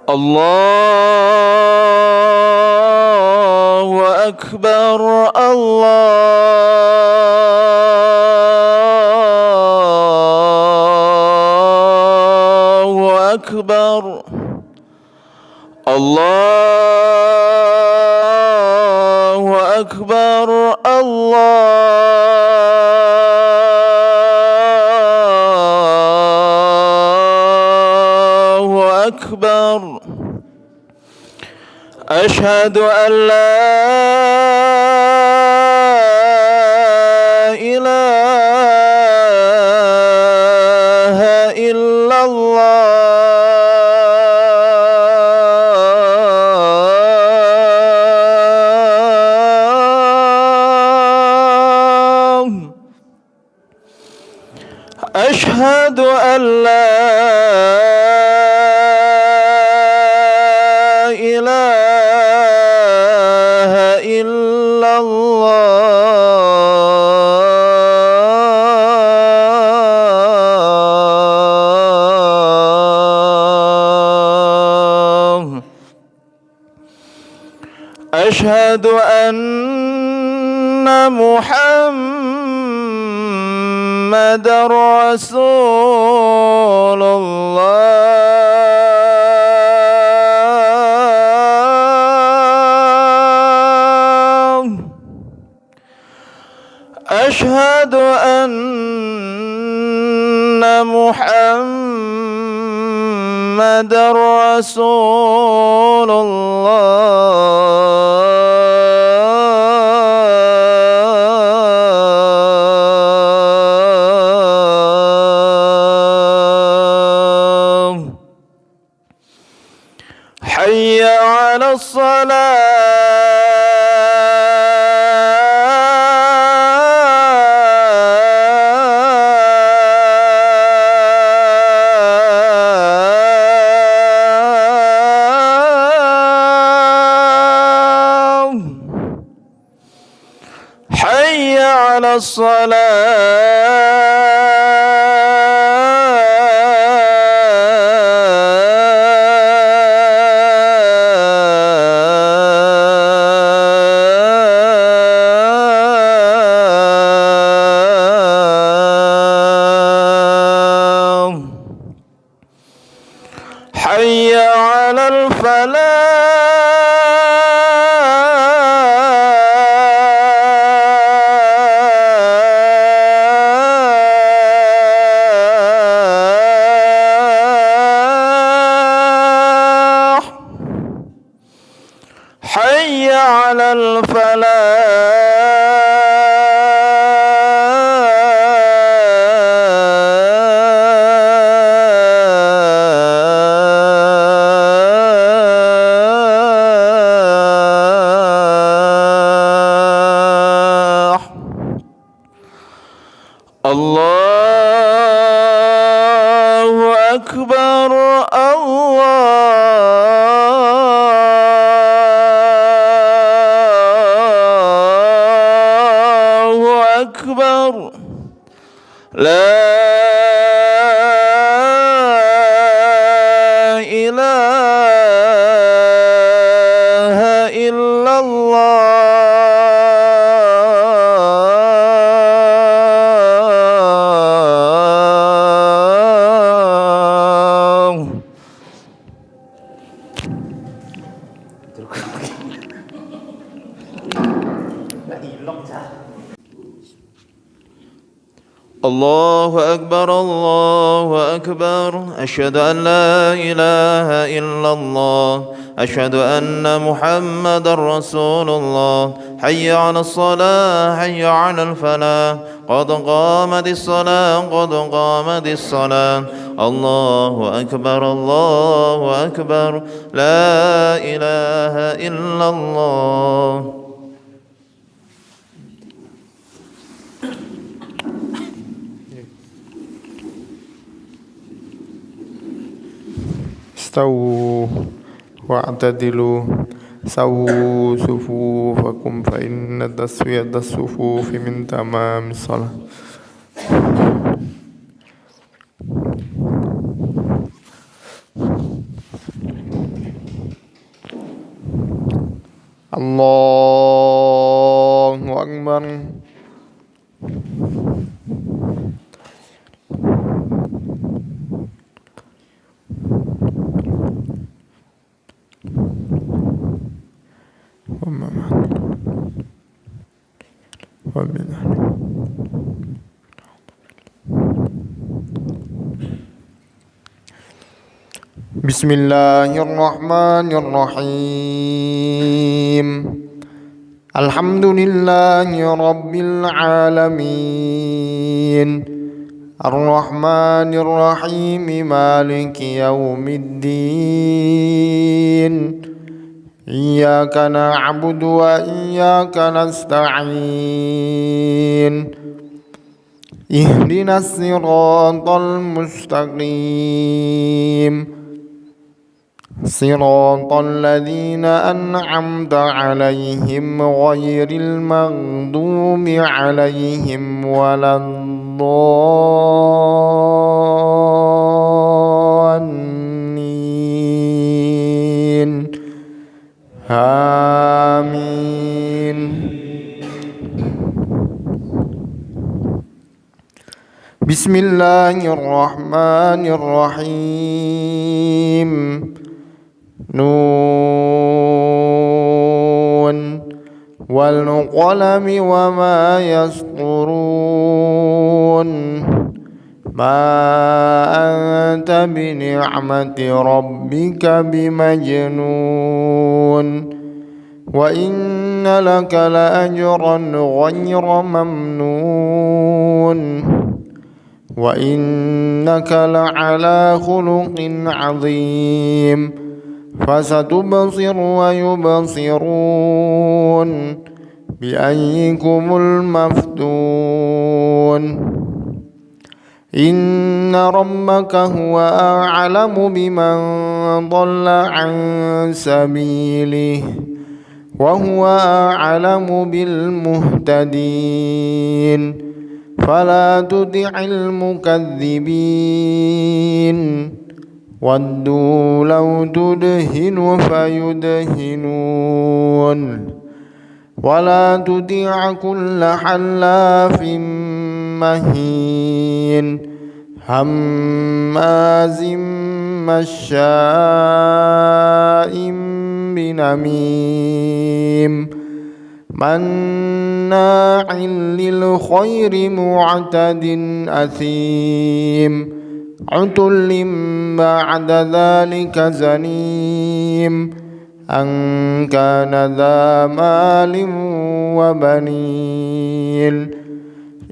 الله أكبر الله أكبر الله أكبر الله أكبر أشهد أن لا إله إلا الله أشهد أن لا إله إلا الله أشهد أن محمد رسول الله أشهد أن محمد رسول الله حي على الصلاة حي على الصلاة حي على الفلاح حي على الفلاح الله أكبر الله أكبر لا إله إلا الله الله أكبر الله أكبر أشهد أن لا إله إلا الله أشهد أن محمد رسول الله حي على الصلاة حي على الفلاح قد قامت الصلاة قد قامت الصلاة الله أكبر الله أكبر لا إله إلا الله استووا واعتدلوا سووا صفوفكم فإن تسوية الصفوف من تمام الصلاة. Allahu Akbar. Bismillahirrahmanirrahim. Alhamdulillahi rabbil alamin. Ar-Rahmanir Rahim, Maliki yaumiddin. Iyyaka na'budu wa iyyaka nasta'in. Ihdinas siratal mustaqim. Siratal ladzina an'amta 'alaihim ghairil maghdubi 'alaihim waladdallin. Amin. Bismillahirrahmanirrahim. Nun wal qalami wa ma yasturun. Ma anta bi ni'mati rabbika bimajnun. Wa inna laka la ajran ghayra mamnun. Wa innaka la ala khuluqin 'azim. فستبصر ويبصرون بأيكم المفتون. إن ربك هو أعلم بمن ضل عن سبيله وهو أعلم بالمهتدين. فلا تطع المكذبين. ودوا لو تدهن فيدهنون. ولا تطع كل حلاف مهين هماز مشاء بنميم مناع للخير معتد أثيم عتل بعد ذلك زنيم أن كان ذا مال وبنين.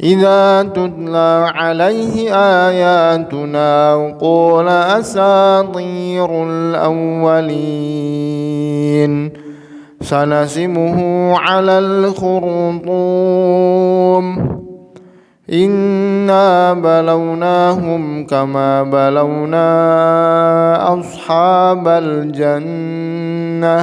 إذا تتلى عليه آياتنا قال أساطير الأولين. سنسمه على الخرطوم. إنا بلوناهم كما بلونا أصحاب الجنة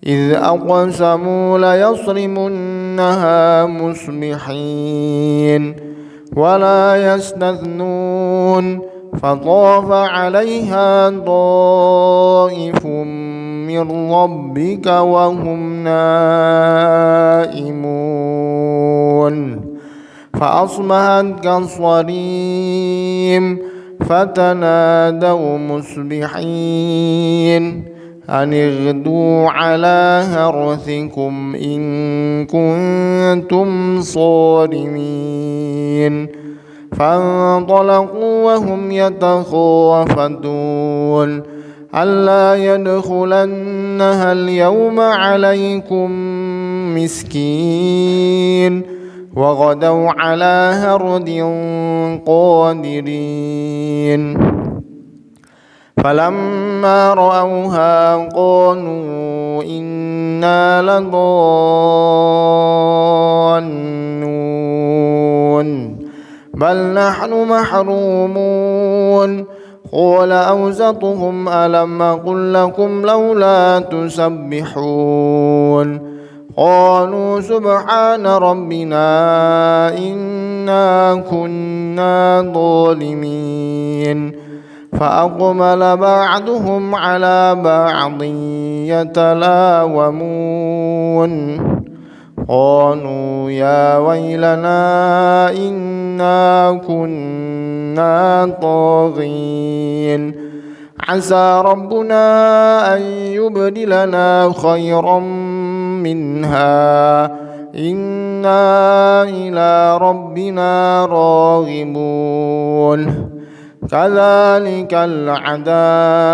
إذ أقسموا ليصرمنها مصبحين ولا يستثنون. فطاف عليها طائف من ربك وهم نائمون فأصبحت كالصريم. فتنادوا مصبحين أن اغدوا على حرثكم إن كنتم صارمين. فانطلقوا وهم يتخافتون ألا يدخلنها اليوم عليكم مسكين. وغدوا على هرد قادرين. فلما رأوها قالوا إنا لضالون بل نحن محرومون. قال أوسطهم ألم أقل لكم لولا تسبحون. قالوا سبحان ربنا إنا كنا ظالمين. فأقبل بعضهم على بعض يتلاومون قالوا يا ويلنا إنا كنا طاغين عسى ربنا أن يبدلنا خيرا منها إنا إلى ربنا راغبون كذلك العذاب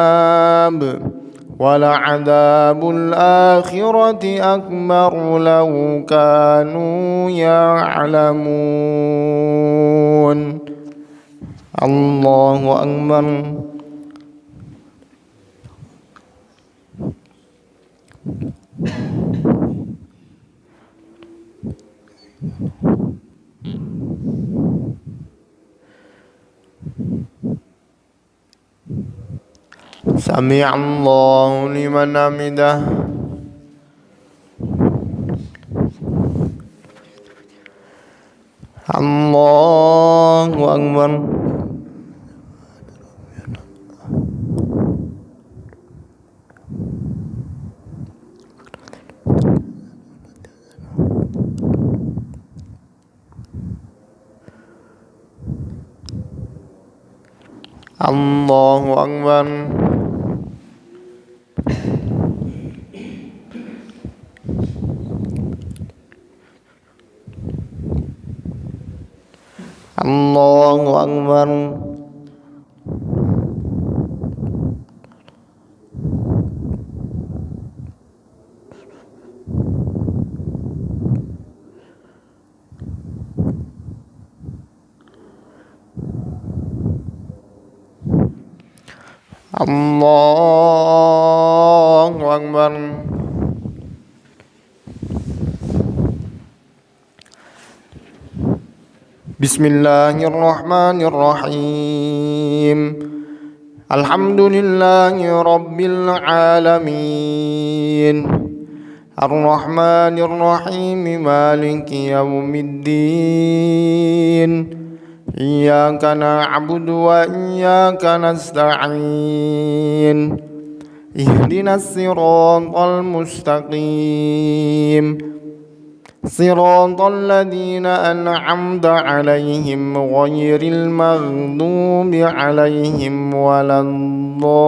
ولعذاب الآخرة أكبر لو كانوا يعلمون. الله أكبر. سمع الله لمن حمده. الله أكبر. الله أكبر. الله أكبر. الله أكبر. بسم الله الرحمن الرحيم. الحمد لله رب العالمين الرحمن الرحيم مالك يوم الدين إياك نعبد وإياك نستعين اهدنا الصراط المستقيم صراط الذين أنعمت عليهم غير المغضوب عليهم ولا الضالين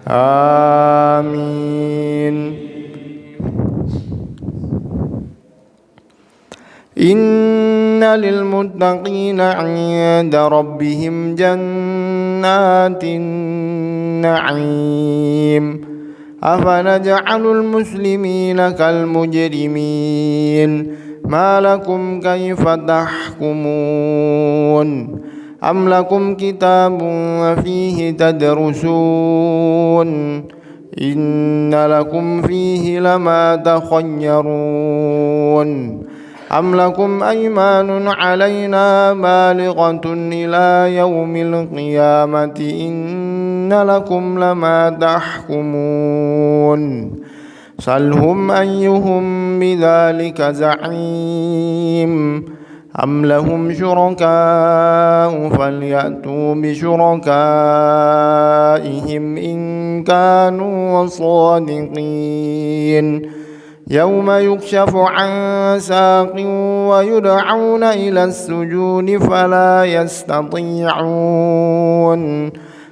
آمين. إن للمتقين عند ربهم جنات النعيم أفنجعل المسلمين كالمجرمين ما لكم كيف تحكمون أم لكم كتاب فيه تدرسون إن لكم فيه لما تخيرون أم لكم أيمان علينا بالغة إلى يوم القيامة إن لكم لما تحكمون سلهم أيهم بذلك زعيم أم لهم شركاء فليأتوا بشركائهم إن كانوا صادقين يوم يكشف عن ساق ويدعون إلى السجود فلا يستطيعون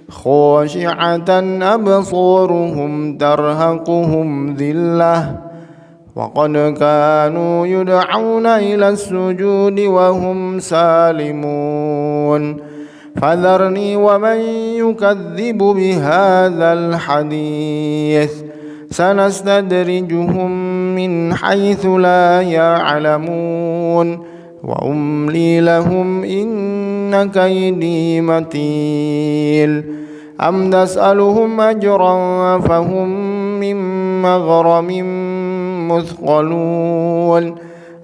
خاشعة أبصارهم ترهقهم ذلة وقد كانوا يدعون إلى السجود وهم سالمون فذرني ومن يكذب بهذا الحديث سنستدرجهم من حيث لا يعلمون وأملي لهم إن كيدي متين أم تسألهم أجرا فهم من مغرم مثقلون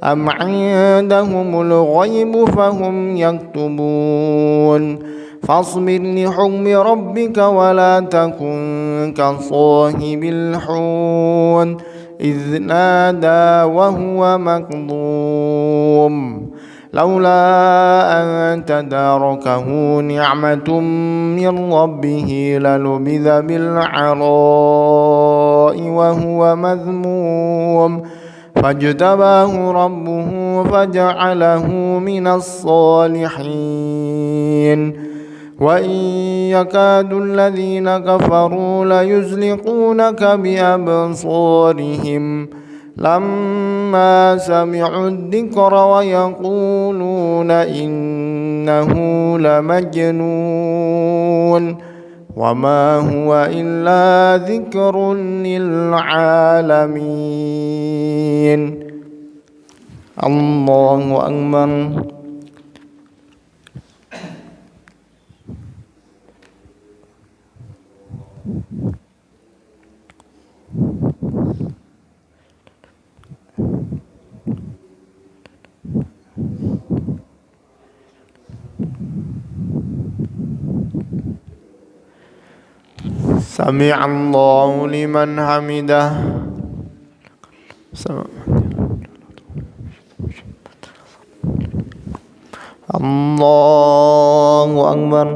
أم عندهم الغيب فهم يكتبون فاصبر لحكم ربك ولا تكن كصاحب الحوت إذ نادى وهو مكظوم لولا أن تداركه نعمة من ربه لنبذ بالعراء وهو مذموم فاجتباه ربه فجعله من الصالحين وإن يكاد الذين كفروا ليزلقونك بأبصارهم لما سمعوا الذكر ويقولون إنه لمجنون وما هو إلا ذكر للعالمين. الله أكبر. سمع الله لمن حمده. الله أكبر.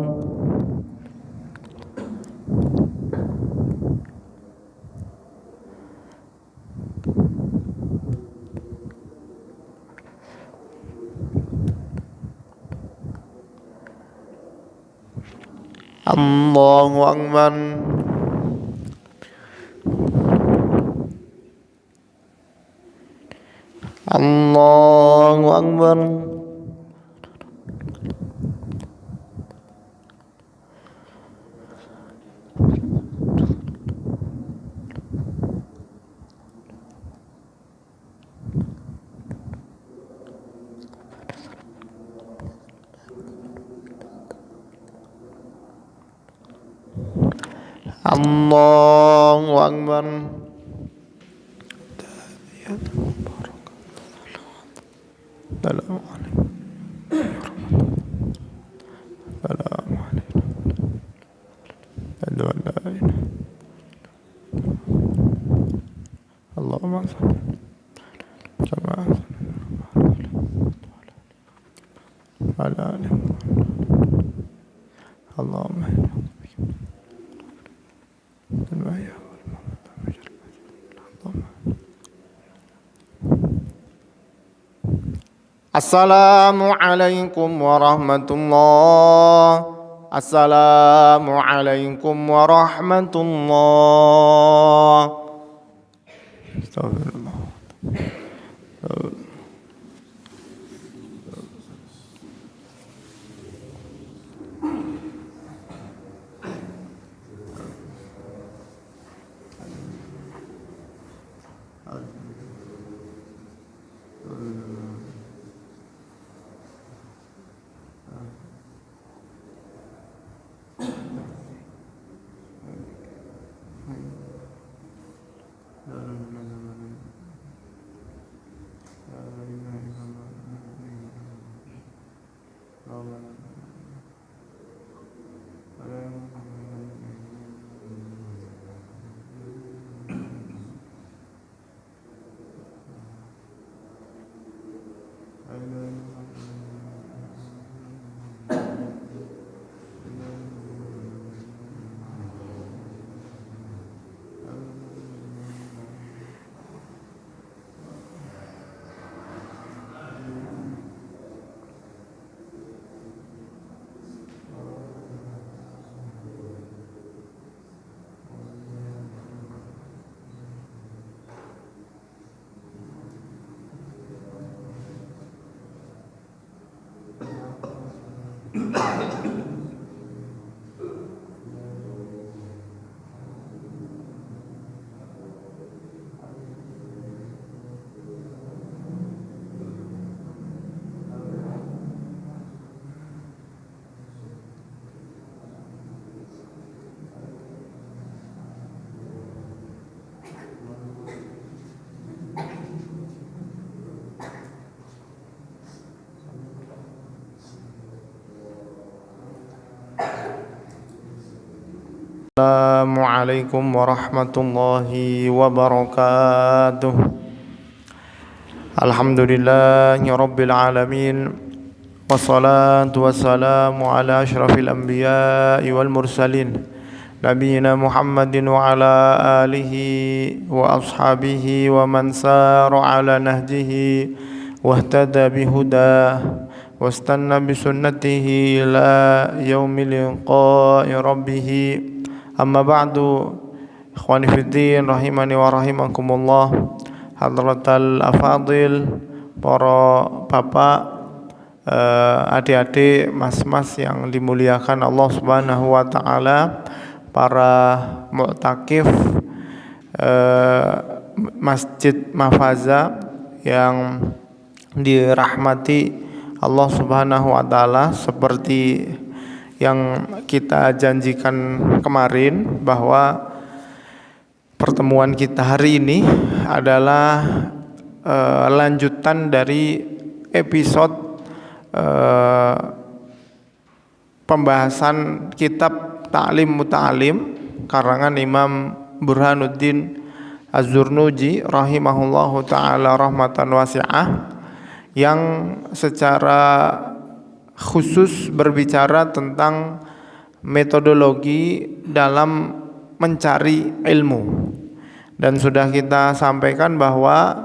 الله أكبر. الله أكبر. الله أكبر. السلام عليكم. السلام عليكم. أشهد أن لا إله. اللهم صل كما على آله اللهم Assalamualaikum warahmatullah. Assalamualaikum warahmatullah. Astagfirullah. Assalamualaikum warahmatullahi wabarakatuh. Alhamdulillahi Rabbil Alamin. Wassalatu wassalamu ala ashrafil anbiya'i wal mursalin Nabiina Muhammadin wa ala alihi wa ashabihi wa man sara ala nahjihi wahtada bihudah wastanna bisunnatihi ila yaumil liqa'i rabbih. Amma ba'du. Ikhwani fiddin rahimani wa rahimakumullah. Hadratal afadil, para bapak, adik-adik, mas-mas yang dimuliakan Allah Subhanahu wa taala, para mu'takif Masjid Mafaza yang dirahmati Allah Subhanahu wa taala, seperti yang kita janjikan kemarin bahwa pertemuan kita hari ini adalah lanjutan dari episode pembahasan kitab Ta'lim Muta'alim karangan Imam Burhanuddin Az-Zurnuji rahimahullahu ta'ala rahmatan wasi'ah, yang secara khusus berbicara tentang metodologi dalam mencari ilmu. Dan sudah kita sampaikan bahwa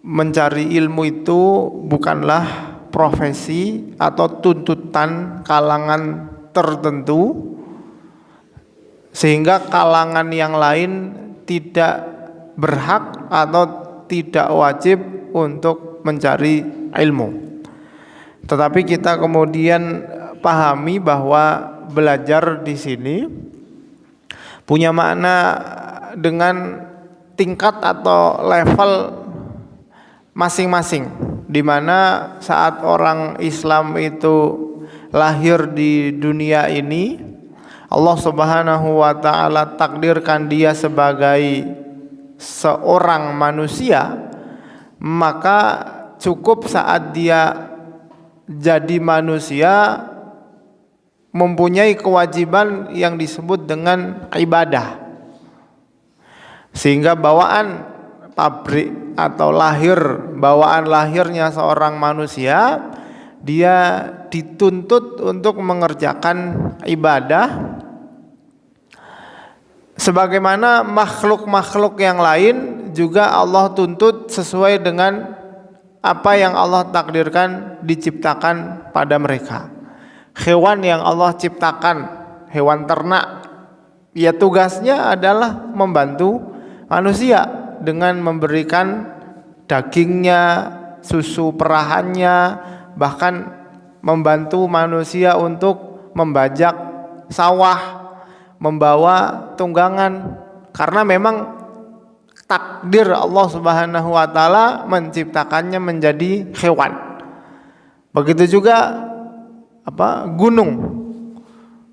mencari ilmu itu bukanlah profesi atau tuntutan kalangan tertentu, sehingga kalangan yang lain tidak berhak atau tidak wajib untuk mencari ilmu. Tetapi kita kemudian pahami bahwa belajar di sini punya makna dengan tingkat atau level masing-masing, di mana saat orang Islam itu lahir di dunia ini, Allah Subhanahu wa taala takdirkan dia sebagai seorang manusia, maka cukup saat dia jadi manusia mempunyai kewajiban yang disebut dengan ibadah. Sehingga bawaan pabrik atau bawaan lahirnya seorang manusia, dia dituntut untuk mengerjakan ibadah sebagaimana makhluk-makhluk yang lain juga Allah tuntut sesuai dengan apa yang Allah takdirkan diciptakan pada mereka. Hewan yang Allah ciptakan, hewan ternak, ya tugasnya adalah membantu manusia dengan memberikan dagingnya, susu perahannya, bahkan membantu manusia untuk membajak sawah, membawa tunggangan, karena memang takdir Allah Subhanahu wa taala menciptakannya menjadi hewan. Begitu juga gunung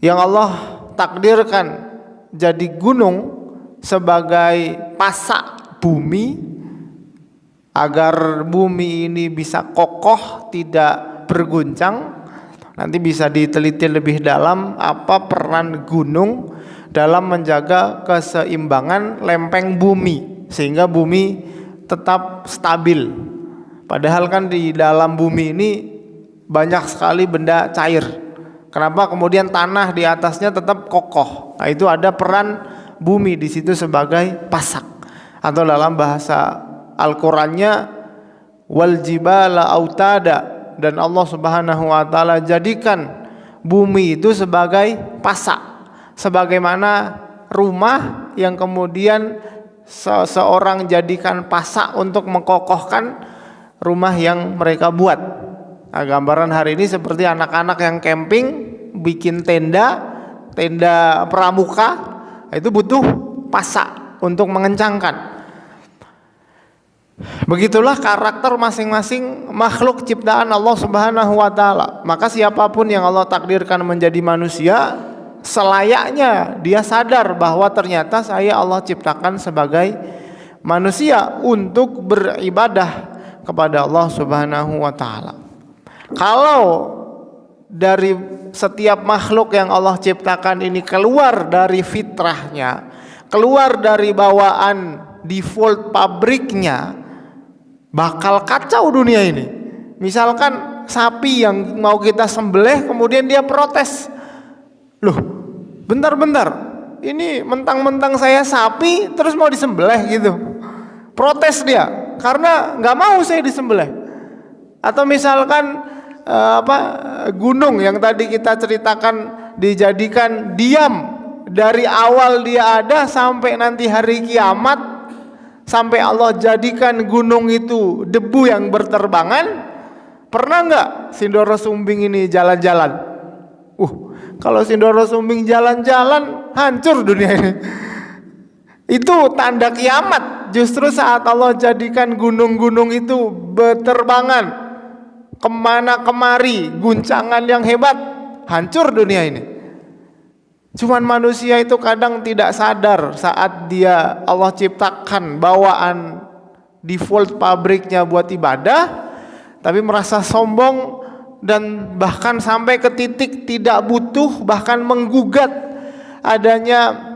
yang Allah takdirkan jadi gunung sebagai pasak bumi, agar bumi ini bisa kokoh, tidak berguncang. Nanti bisa diteliti lebih dalam apa peran gunung dalam menjaga keseimbangan lempeng bumi sehingga bumi tetap stabil. Padahal kan di dalam bumi ini banyak sekali benda cair. Kenapa kemudian tanah di atasnya tetap kokoh? Nah, itu ada peran bumi di situ sebagai pasak, atau dalam bahasa Al-Qur'annya wal jibala autada, dan Allah Subhanahu wa taala jadikan bumi itu sebagai pasak, sebagaimana rumah yang kemudian seseorang jadikan pasak untuk mengkokohkan rumah yang mereka buat. Nah, gambaran hari ini seperti anak-anak yang camping bikin tenda pramuka, itu butuh pasak untuk mengencangkan. Begitulah karakter masing-masing makhluk ciptaan Allah Subhanahu wa taala. Maka siapapun yang Allah takdirkan menjadi manusia, selayaknya dia sadar bahwa ternyata saya Allah ciptakan sebagai manusia untuk beribadah kepada Allah Subhanahu wa taala. Kalau dari setiap makhluk yang Allah ciptakan ini keluar dari fitrahnya, keluar dari bawaan default pabriknya, bakal kacau dunia ini. Misalkan sapi yang mau kita sembelih kemudian dia protes, loh bentar, ini mentang-mentang saya sapi terus mau disembelih gitu. Protes dia karena nggak mau saya disembelih. Atau misalkan gunung yang tadi kita ceritakan dijadikan diam dari awal dia ada sampai nanti hari kiamat, sampai Allah jadikan gunung itu debu yang berterbangan. Pernah nggak Sindoro Sumbing ini jalan-jalan? Kalau Sindoro Sumbing jalan-jalan hancur dunia ini. Itu tanda kiamat. Justru saat Allah jadikan gunung-gunung itu berterbangan kemana kemari, guncangan yang hebat, hancur dunia ini. Cuman manusia itu kadang tidak sadar saat dia Allah ciptakan bawaan default pabriknya buat ibadah, tapi merasa sombong dan bahkan sampai ke titik tidak butuh, bahkan menggugat adanya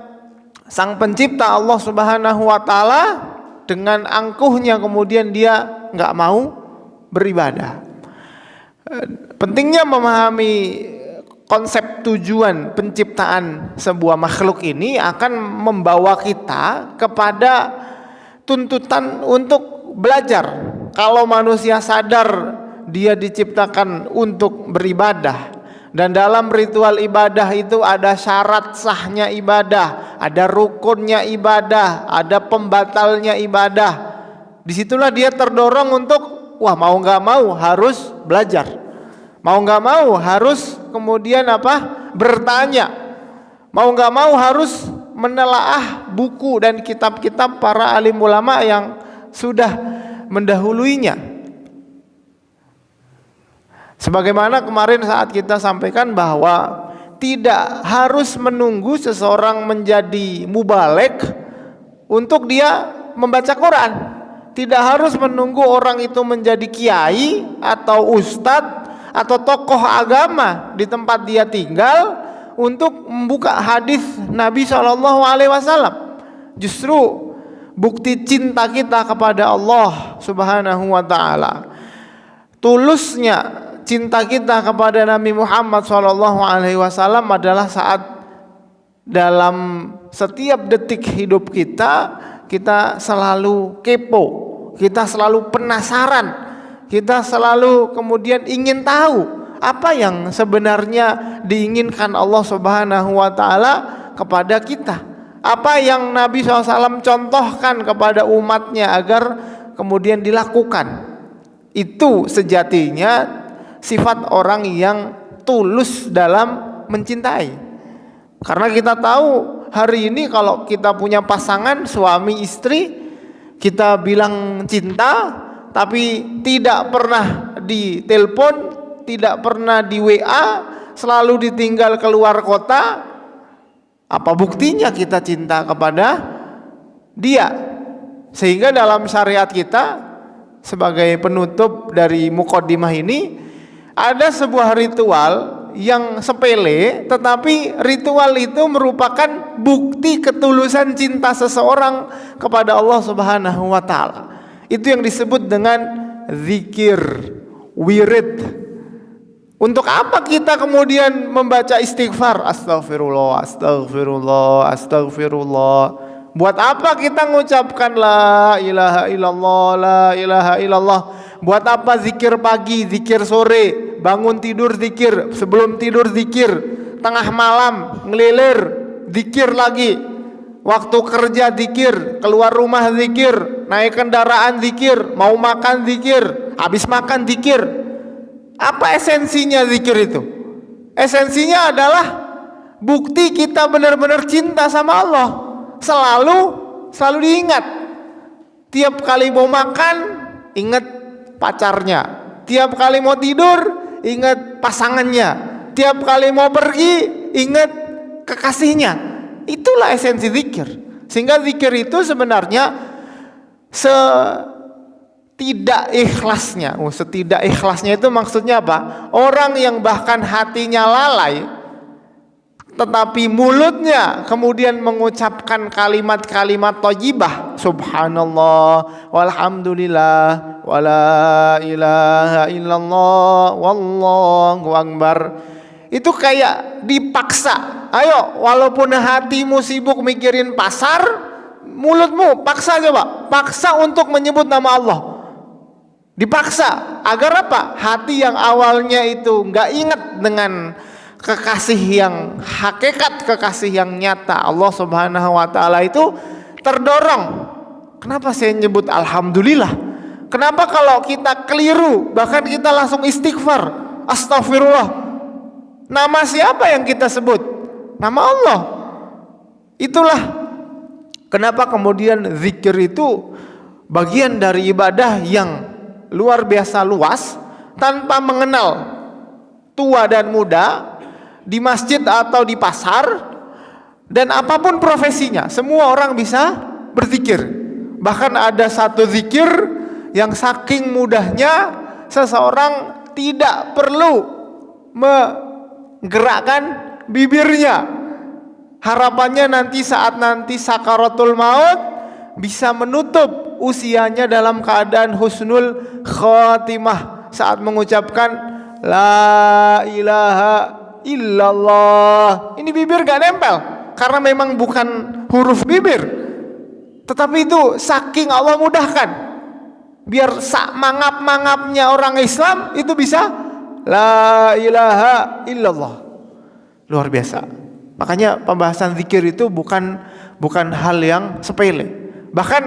Sang Pencipta Allah Subhanahu wa Ta'ala. Dengan angkuhnya kemudian dia nggak mau beribadah. Pentingnya memahami konsep tujuan penciptaan sebuah makhluk ini akan membawa kita kepada tuntutan untuk belajar. Kalau manusia sadar dia diciptakan untuk beribadah, dan dalam ritual ibadah itu ada syarat sahnya ibadah, ada rukunnya ibadah, ada pembatalnya ibadah. Disitulah dia terdorong untuk mau nggak mau harus belajar, mau nggak mau harus kemudian bertanya, mau nggak mau harus menelaah buku dan kitab-kitab para alim ulama yang sudah mendahuluinya. Sebagaimana kemarin saat kita sampaikan bahwa tidak harus menunggu seseorang menjadi mubalek untuk dia membaca Quran. Tidak harus menunggu orang itu menjadi kiai atau ustadz atau tokoh agama di tempat dia tinggal untuk membuka hadis Nabi SAW. Justru bukti cinta kita kepada Allah Subhanahu wa Ta'ala, tulusnya cinta kita kepada Nabi Muhammad SAW adalah saat dalam setiap detik hidup kita selalu kepo, kita selalu penasaran, kita selalu kemudian ingin tahu apa yang sebenarnya diinginkan Allah Subhanahu wa Ta'ala kepada kita, apa yang Nabi SAW contohkan kepada umatnya agar kemudian dilakukan. Itu sejatinya sifat orang yang tulus dalam mencintai. Karena kita tahu hari ini kalau kita punya pasangan suami istri, kita bilang cinta tapi tidak pernah ditelepon, tidak pernah di WA, selalu ditinggal keluar kota. Apa buktinya kita cinta kepada dia? Sehingga dalam syariat kita, sebagai penutup dari muqaddimah ini, ada sebuah ritual yang sepele, tetapi ritual itu merupakan bukti ketulusan cinta seseorang kepada Allah Subhanahu wa Ta'ala. Itu yang disebut dengan zikir, wirid. Untuk apa kita kemudian membaca istighfar? Astagfirullah, astagfirullah, astagfirullah. Buat apa kita mengucapkan la ilaha illallah, la ilaha illallah? Buat apa zikir pagi, zikir sore, bangun tidur zikir, sebelum tidur zikir, tengah malam ngelilir zikir lagi, waktu kerja zikir, keluar rumah zikir, naik kendaraan zikir, mau makan zikir, habis makan zikir. Apa esensinya zikir itu? Esensinya adalah bukti kita benar-benar cinta sama Allah. Selalu diingat. Tiap kali mau makan ingat pacarnya, tiap kali mau tidur ingat pasangannya, tiap kali mau pergi ingat kekasihnya. Itulah esensi zikir. Sehingga zikir itu sebenarnya setidak ikhlasnya itu maksudnya apa? Orang yang bahkan hatinya lalai, tetapi mulutnya kemudian mengucapkan kalimat-kalimat thayyibah, subhanallah walhamdulillah wala ilaha illallah wallahu akbar, itu kayak dipaksa. Ayo, walaupun hatimu sibuk mikirin pasar, mulutmu paksa, coba paksa untuk menyebut nama Allah. Dipaksa agar apa? Hati yang awalnya itu nggak ingat dengan kekasih yang hakikat, kekasih yang nyata, Allah Subhanahu wa taala, itu terdorong. Kenapa saya nyebut alhamdulillah? Kenapa kalau kita keliru bahkan kita langsung istighfar, astagfirullah? Nama siapa yang kita sebut? Nama Allah. Itulah kenapa kemudian zikir itu bagian dari ibadah yang luar biasa luas, tanpa mengenal tua dan muda, di masjid atau di pasar, dan apapun profesinya, semua orang bisa berzikir. Bahkan ada satu zikir yang saking mudahnya seseorang tidak perlu menggerakkan bibirnya. Harapannya nanti saat sakaratul maut bisa menutup usianya dalam keadaan husnul khatimah saat mengucapkan la ilaha illallah. Ini bibir gak nempel karena memang bukan huruf bibir, tetapi itu saking Allah mudahkan biar mangap-mangapnya orang Islam itu bisa la ilaha illallah. Luar biasa. Makanya pembahasan zikir itu bukan hal yang sepele. Bahkan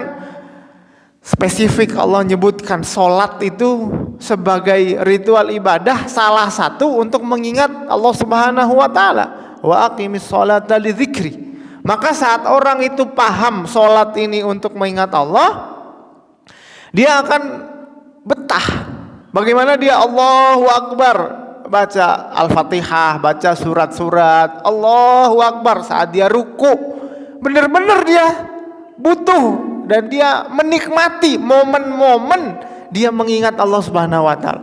spesifik Allah menyebutkan sholat itu sebagai ritual ibadah salah satu untuk mengingat Allah Subhanahu wa taala. Wa aqimis sholata lidzikri. Maka saat orang itu paham sholat ini untuk mengingat Allah, dia akan betah. Bagaimana dia Allahu Akbar, baca Al-Fatihah, baca surat-surat, Allahu Akbar saat dia ruku. Benar-benar dia butuh dan dia menikmati momen-momen dia mengingat Allah Subhanahu wa taala.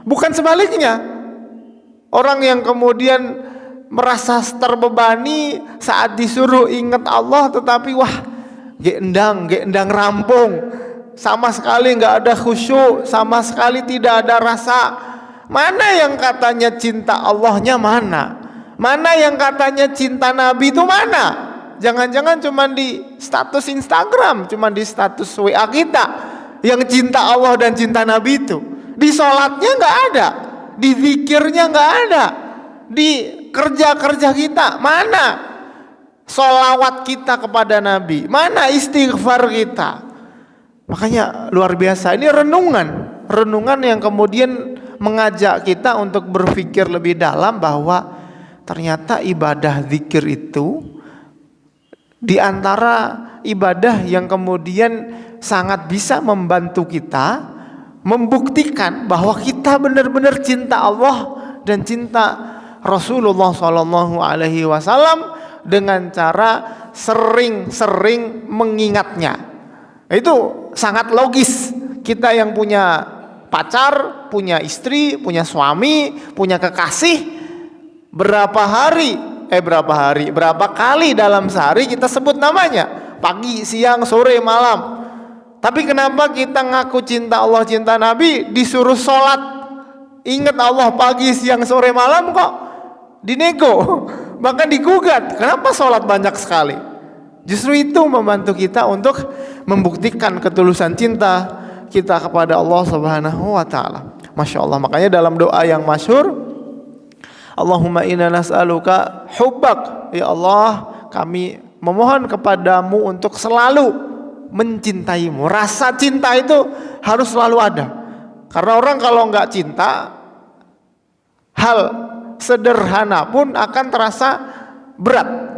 Bukan sebaliknya. Orang yang kemudian merasa terbebani saat disuruh ingat Allah, tetapi wah, gendang rampung, sama sekali nggak ada khusyuk, sama sekali tidak ada rasa. Mana yang katanya cinta Allahnya mana? Mana yang katanya cinta Nabi itu mana? Jangan-jangan cuma di status Instagram, cuma di status WA kita yang cinta Allah dan cinta Nabi itu. Di sholatnya nggak ada, di zikirnya nggak ada, di kerja-kerja kita mana sholawat kita kepada Nabi, mana istighfar kita. Makanya luar biasa, ini renungan yang kemudian mengajak kita untuk berpikir lebih dalam bahwa ternyata ibadah zikir itu di antara ibadah yang kemudian sangat bisa membantu kita membuktikan bahwa kita benar-benar cinta Allah dan cinta Rasulullah SAW dengan cara sering-sering mengingatnya. Itu sangat logis. Kita yang punya pacar, punya istri, punya suami, punya kekasih, berapa kali dalam sehari kita sebut namanya, pagi, siang, sore, malam. Tapi kenapa kita ngaku cinta Allah, cinta Nabi, disuruh sholat ingat Allah pagi, siang, sore, malam kok dinego, bahkan digugat. Kenapa sholat banyak sekali? Justru itu membantu kita untuk membuktikan ketulusan cinta kita kepada Allah Subhanahu wa taala. Masya Allah. Makanya dalam doa yang masyhur, Allahumma inna nas'aluka hubbak. Ya Allah, kami memohon kepadamu untuk selalu mencintaimu. Rasa cinta itu harus selalu ada. Karena orang kalau nggak cinta, hal sederhana pun akan terasa berat.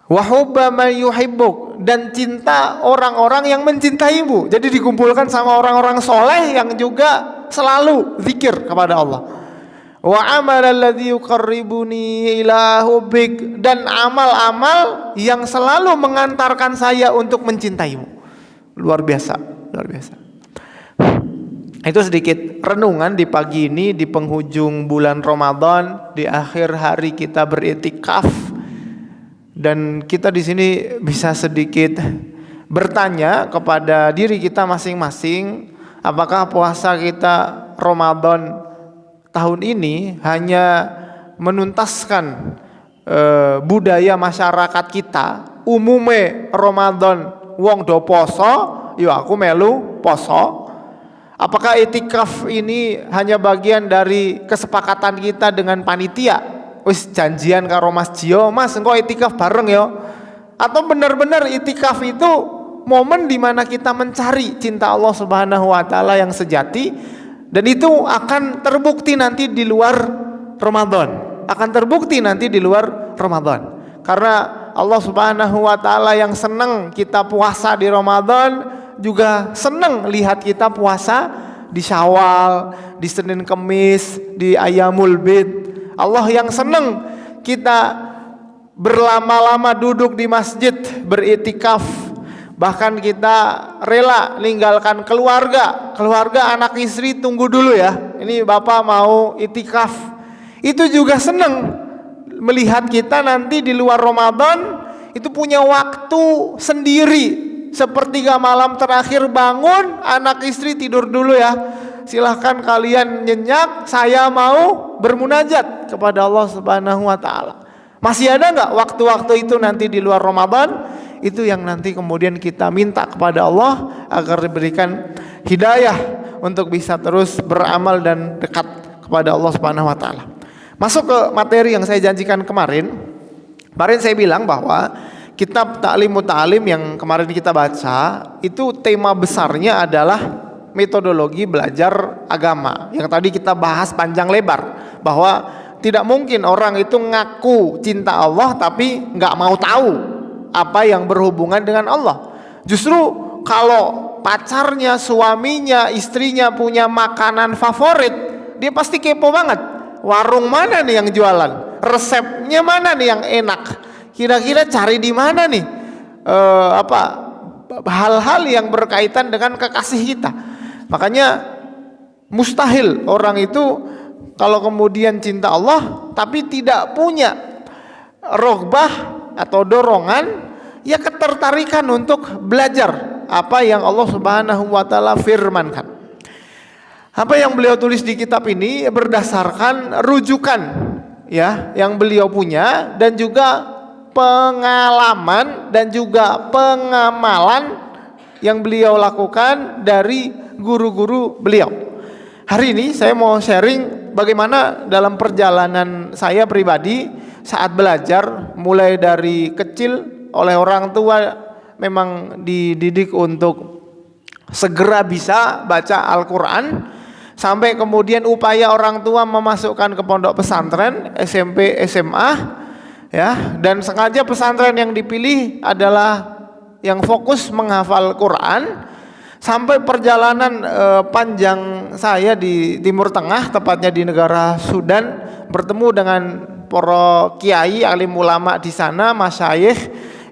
Wa hubba man yuhibbuk, dan cinta orang-orang yang mencintaimu. Jadi dikumpulkan sama orang-orang soleh yang juga selalu zikir kepada Allah. Wa amal alladzi yuqarribuni ila hubbik, dan amal-amal yang selalu mengantarkan saya untuk mencintaimu. Luar biasa, luar biasa. Itu sedikit renungan di pagi ini di penghujung bulan Ramadan, di akhir hari kita beriktikaf, dan kita di sini bisa sedikit bertanya kepada diri kita masing-masing, apakah puasa kita Ramadan tahun ini hanya menuntaskan budaya masyarakat kita, umume Ramadan wong do poso, yo aku melu poso. Apakah itikaf ini hanya bagian dari kesepakatan kita dengan panitia? Wis janjian karo Mas Jio, Mas engko itikaf bareng yo. Atau benar-benar itikaf itu momen di mana kita mencari cinta Allah Subhanahu wa taala yang sejati, dan itu akan terbukti nanti di luar Ramadan. Akan terbukti nanti di luar Ramadan. Karena Allah Subhanahu wa taala yang senang kita puasa di Ramadan juga senang lihat kita puasa di Syawal, di Senin Kemis, di Ayyamul Bid. Allah yang senang kita berlama-lama duduk di masjid beriktikaf. Bahkan kita rela meninggalkan keluarga anak istri, tunggu dulu ya, ini bapak mau itikaf. Itu juga senang melihat kita nanti di luar Ramadan itu punya waktu sendiri. Sepertiga malam terakhir bangun, anak istri tidur dulu ya, silahkan kalian nyenyak, saya mau bermunajat kepada Allah Subhanahu wa taala. Masih ada nggak waktu-waktu itu nanti di luar Ramadan? Itu yang nanti kemudian kita minta kepada Allah agar diberikan hidayah untuk bisa terus beramal dan dekat kepada Allah Subhanahu wa taala. Masuk ke materi yang saya janjikan kemarin. Kemarin saya bilang bahwa kitab Ta'limut Ta'lim yang kemarin kita baca itu tema besarnya adalah metodologi belajar agama. Yang tadi kita bahas panjang lebar bahwa tidak mungkin orang itu ngaku cinta Allah tapi nggak mau tahu apa yang berhubungan dengan Allah. Justru kalau pacarnya, suaminya, istrinya punya makanan favorit, dia pasti kepo banget. Warung mana nih yang jualan? Resepnya mana nih yang enak? Kira-kira cari di mana nih hal-hal yang berkaitan dengan kekasih kita. Makanya mustahil orang itu kalau kemudian cinta Allah tapi tidak punya rogbah atau dorongan, ya ketertarikan untuk belajar apa yang Allah Subhanahu wa taala firmankan. Apa yang beliau tulis di kitab ini berdasarkan rujukan ya yang beliau punya, dan juga pengalaman dan juga pengamalan yang beliau lakukan dari guru-guru beliau. Hari ini saya mau sharing bagaimana dalam perjalanan saya pribadi saat belajar, mulai dari kecil oleh orang tua memang dididik untuk segera bisa baca Al-Quran, sampai kemudian upaya orang tua memasukkan ke pondok pesantren SMP SMA. Ya, dan sengaja pesantren yang dipilih adalah yang fokus menghafal Quran. Sampai perjalanan panjang saya di Timur Tengah, tepatnya di negara Sudan, bertemu dengan para kiai, alim ulama di sana, masyayikh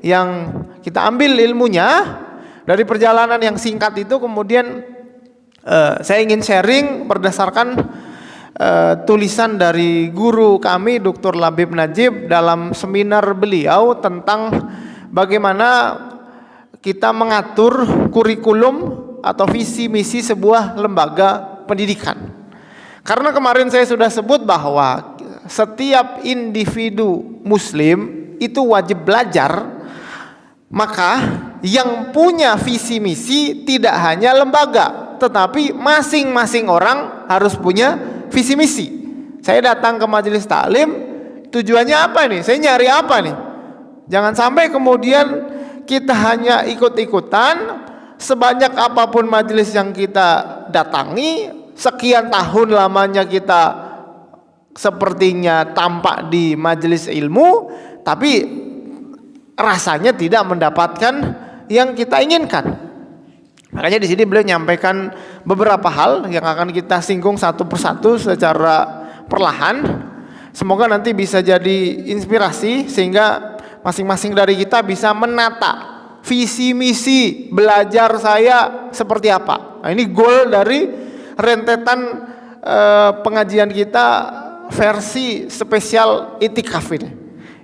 yang kita ambil ilmunya. Dari perjalanan yang singkat itu kemudian saya ingin sharing berdasarkan tulisan dari guru kami Dr. Labib Najib dalam seminar beliau tentang bagaimana kita mengatur kurikulum atau visi misi sebuah lembaga pendidikan. Karena kemarin saya sudah sebut bahwa setiap individu muslim itu wajib belajar, maka yang punya visi misi tidak hanya lembaga, tetapi masing-masing orang harus punya visi misi. Saya datang ke majelis taklim, tujuannya apa nih? Saya nyari apa nih? Jangan sampai kemudian kita hanya ikut-ikutan. Sebanyak apapun majelis yang kita datangi, sekian tahun lamanya kita sepertinya tampak di majelis ilmu, tapi rasanya tidak mendapatkan yang kita inginkan. Makanya di sini beliau menyampaikan beberapa hal yang akan kita singgung satu persatu secara perlahan. Semoga nanti bisa jadi inspirasi sehingga masing-masing dari kita bisa menata visi misi belajar saya seperti apa. Nah, ini goal dari rentetan pengajian kita versi spesial itikaf ini.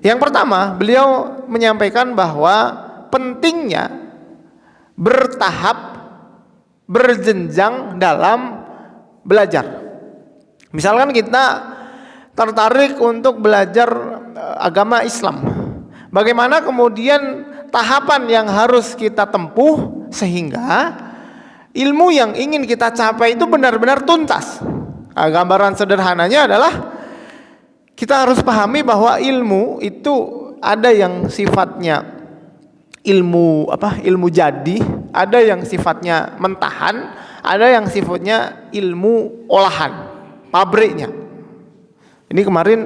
Yang pertama, beliau menyampaikan bahwa pentingnya bertahap, berjenjang dalam belajar. Misalkan kita tertarik untuk belajar agama Islam, bagaimana kemudian tahapan yang harus kita tempuh sehingga ilmu yang ingin kita capai itu benar-benar tuntas. Gambaran sederhananya adalah kita harus pahami bahwa ilmu itu ada yang sifatnya ilmu jadi, ada yang sifatnya mentahan, ada yang sifatnya ilmu olahan, pabriknya. Ini kemarin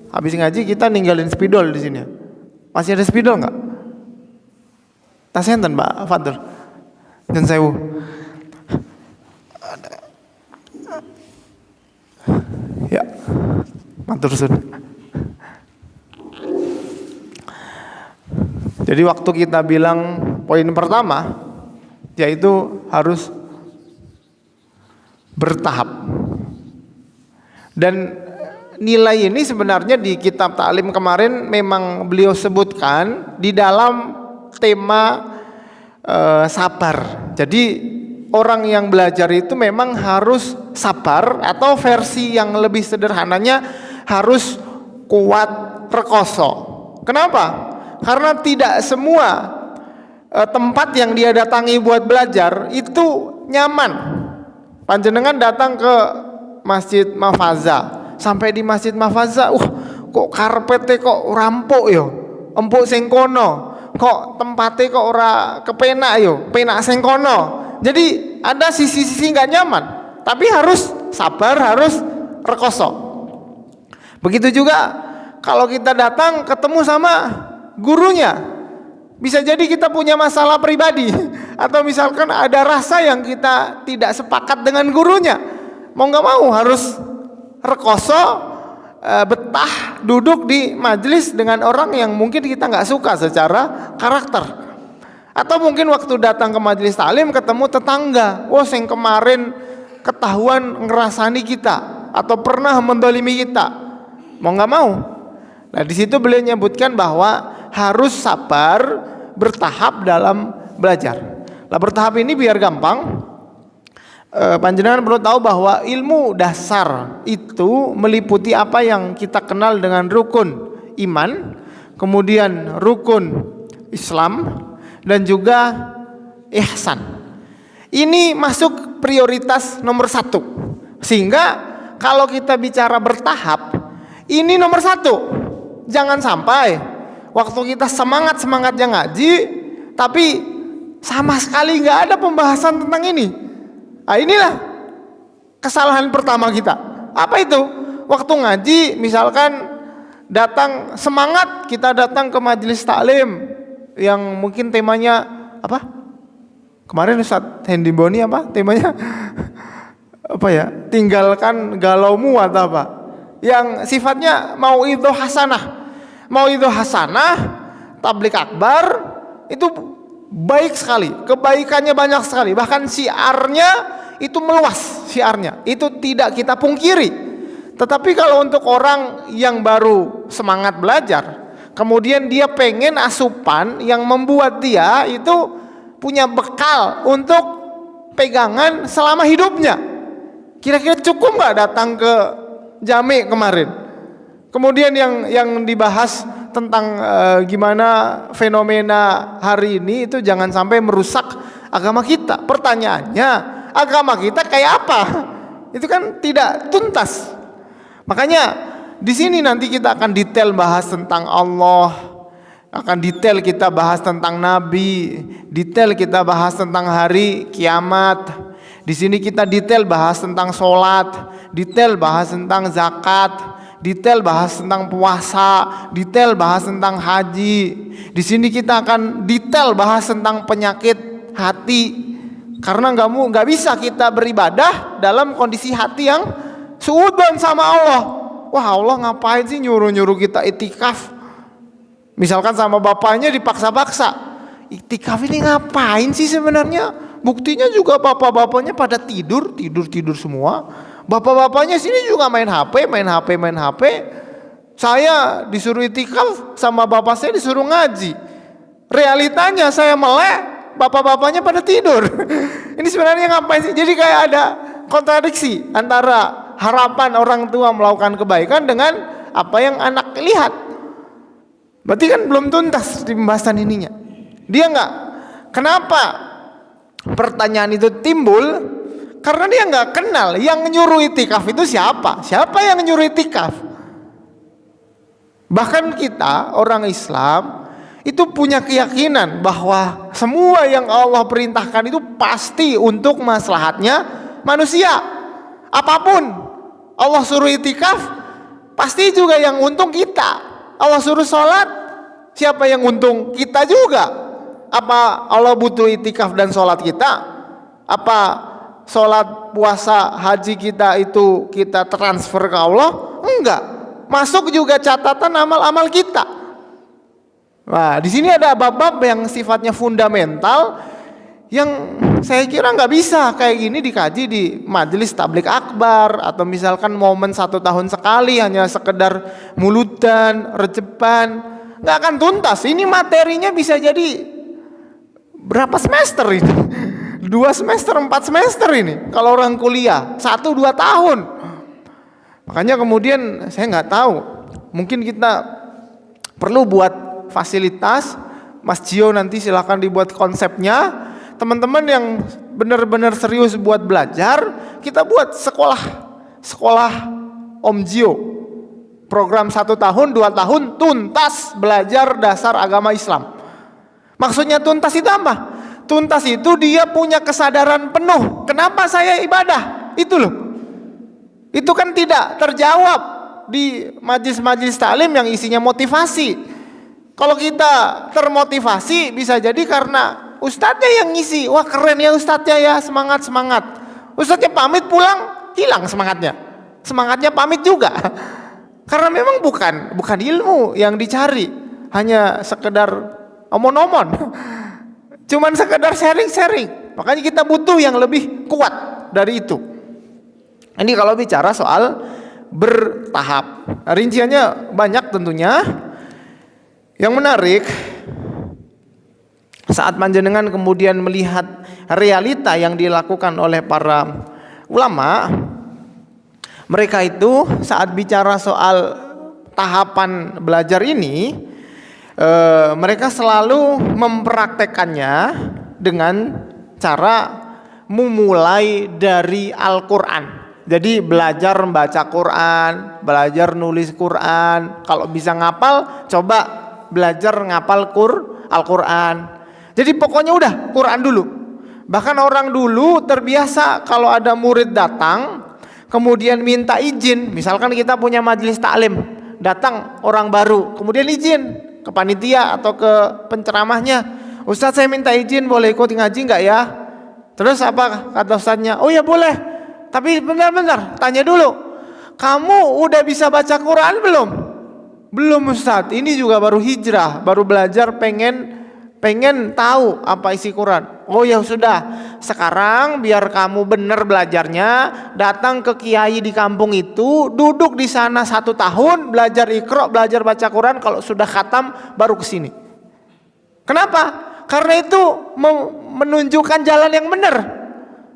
habis ngaji kita ninggalin spidol di sini. Masih ada spidol nggak? Tasnya enten Mbak Fadl. Dan sewu. Ya, matur suwun. Jadi waktu kita bilang poin pertama, yaitu harus bertahap. Dan nilai ini sebenarnya di kitab taklim kemarin memang beliau sebutkan di dalam tema sabar. Jadi orang yang belajar itu memang harus sabar, atau versi yang lebih sederhananya harus kuat rekoso. Kenapa? Karena tidak semua tempat yang dia datangi buat belajar itu nyaman. Panjenengan datang ke Masjid Mafaza, sampai di Masjid Mafaza, kok karpete kok rampok yo, empuk sing kono, kok tempatnya kok ora kepenak yo, penak sing kono. Jadi ada sisi-sisi nggak nyaman, tapi harus sabar, harus rekoso. Begitu juga kalau kita datang ketemu sama gurunya, bisa jadi kita punya masalah pribadi, atau misalkan ada rasa yang kita tidak sepakat dengan gurunya, mau nggak mau harus rekoso, betah duduk di majelis dengan orang yang mungkin kita nggak suka secara karakter. Atau mungkin waktu datang ke majelis taklim ketemu tetangga, sing kemarin ketahuan ngerasani kita atau pernah mendolimi kita, mau nggak mau. Nah di situ beliau menyebutkan bahwa harus sabar, bertahap dalam belajar. Lah bertahap ini biar gampang, panjenengan perlu tahu bahwa ilmu dasar itu meliputi apa yang kita kenal dengan rukun iman, kemudian rukun Islam, dan juga ihsan. Ini masuk prioritas nomor 1. Sehingga kalau kita bicara bertahap, ini nomor 1. Jangan sampai waktu kita semangatnya ngaji, tapi sama sekali nggak ada pembahasan tentang ini. Nah inilah kesalahan pertama kita. Apa itu? Waktu ngaji misalkan datang semangat, kita datang ke majelis taklim yang mungkin temanya apa? Kemarin Ustaz Hendy Boni apa temanya? Apa ya? Tinggalkan galaumu atau apa? Yang sifatnya mauidhah hasanah. Mauidhah hasanah, tablik akbar itu baik sekali, kebaikannya banyak sekali. Bahkan syiarnya itu meluas, syiarnya itu tidak kita pungkiri. Tetapi kalau untuk orang yang baru semangat belajar, kemudian dia pengen asupan yang membuat dia itu punya bekal untuk pegangan selama hidupnya. Kira-kira cukup nggak datang ke jami kemarin? Kemudian yang dibahas tentang gimana fenomena hari ini itu jangan sampai merusak agama kita. Pertanyaannya, agama kita kayak apa? Itu kan tidak tuntas. Makanya di sini nanti kita akan detail bahas tentang Allah, akan detail kita bahas tentang Nabi, detail kita bahas tentang hari kiamat. Di sini kita detail bahas tentang sholat, detail bahas tentang zakat, detail bahas tentang puasa, detail bahas tentang haji. Di sini kita akan detail bahas tentang penyakit hati, karena nggak bisa kita beribadah dalam kondisi hati yang suudzon sama Allah. Wah, Allah ngapain sih nyuruh-nyuruh kita itikaf? Misalkan sama bapaknya dipaksa-paksa. Itikaf ini ngapain sih sebenarnya? Buktinya juga bapak-bapaknya pada tidur semua. Bapak-bapaknya sini juga main HP. Saya disuruh itikaf sama bapak saya disuruh ngaji. Realitanya saya melek, bapak-bapaknya pada tidur. Ini sebenarnya ngapain sih? Jadi kayak ada kontradiksi antara harapan orang tua melakukan kebaikan dengan apa yang anak lihat. Berarti kan belum tuntas di pembahasan ininya. Dia enggak. Kenapa pertanyaan itu timbul? Karena dia enggak kenal yang nyuruh itikaf itu siapa. Siapa yang nyuruh itikaf? Bahkan kita orang Islam itu punya keyakinan bahwa semua yang Allah perintahkan itu pasti untuk maslahatnya manusia. Apapun Allah suruh itikaf, pasti juga yang untung kita. Allah suruh sholat, siapa yang untung? Kita juga. Apa Allah butuh itikaf dan sholat kita? Apa sholat, puasa, haji kita itu kita transfer ke Allah? Enggak. Masuk juga catatan amal-amal kita. Nah, di sini ada bab-bab yang sifatnya fundamental yang saya kira nggak bisa kayak gini dikaji di majelis tablik akbar atau misalkan momen 1 tahun sekali hanya sekedar mulutan, rejepan, nggak akan tuntas. Ini materinya bisa jadi berapa semester ini? 2 semester, 4 semester ini. Kalau orang kuliah 1-2 tahun. Makanya kemudian saya nggak tahu. Mungkin kita perlu buat fasilitas. Mas Gio nanti silakan dibuat konsepnya. Teman-teman yang benar-benar serius buat belajar, kita buat sekolah Om Gio. Program 1 tahun, 2 tahun tuntas belajar dasar agama Islam. Maksudnya tuntas itu apa? Tuntas itu dia punya kesadaran penuh. Kenapa saya ibadah? Itu loh. Itu kan tidak terjawab di majelis-majelis taklim yang isinya motivasi. Kalau kita termotivasi bisa jadi karena ustadznya yang ngisi. Wah keren ya ustadznya ya, semangat. Ustadznya pamit pulang, hilang semangatnya. Semangatnya pamit juga. Karena memang bukan ilmu yang dicari, hanya sekedar omon-omon. Cuman sekedar sharing-sharing. Makanya kita butuh yang lebih kuat dari itu. Ini kalau bicara soal bertahap. Rinciannya banyak tentunya. Yang menarik, saat panjenengan kemudian melihat realita yang dilakukan oleh para ulama, mereka itu saat bicara soal tahapan belajar ini, mereka selalu mempraktekannya dengan cara memulai dari Al-Quran. Jadi belajar membaca Quran, belajar nulis Quran. Kalau bisa ngapal, coba belajar ngapal Al-Quran. Jadi pokoknya udah Quran dulu. Bahkan orang dulu terbiasa kalau ada murid datang, kemudian minta izin. Misalkan kita punya majelis taklim, datang orang baru, kemudian izin ke panitia atau ke penceramahnya. Ustadz saya minta izin boleh ikut ngaji nggak ya? Terus apa kata ustadznya? Oh ya boleh. Tapi benar-benar tanya dulu, kamu udah bisa baca Quran belum? Belum Ustadz, ini juga baru hijrah, baru belajar, pengen tahu apa isi Quran. Oh ya sudah, sekarang biar kamu benar belajarnya, datang ke kiai di kampung itu, duduk di sana 1 tahun, belajar Iqra, belajar baca Quran. Kalau sudah khatam baru ke sini. Kenapa? Karena itu menunjukkan jalan yang benar.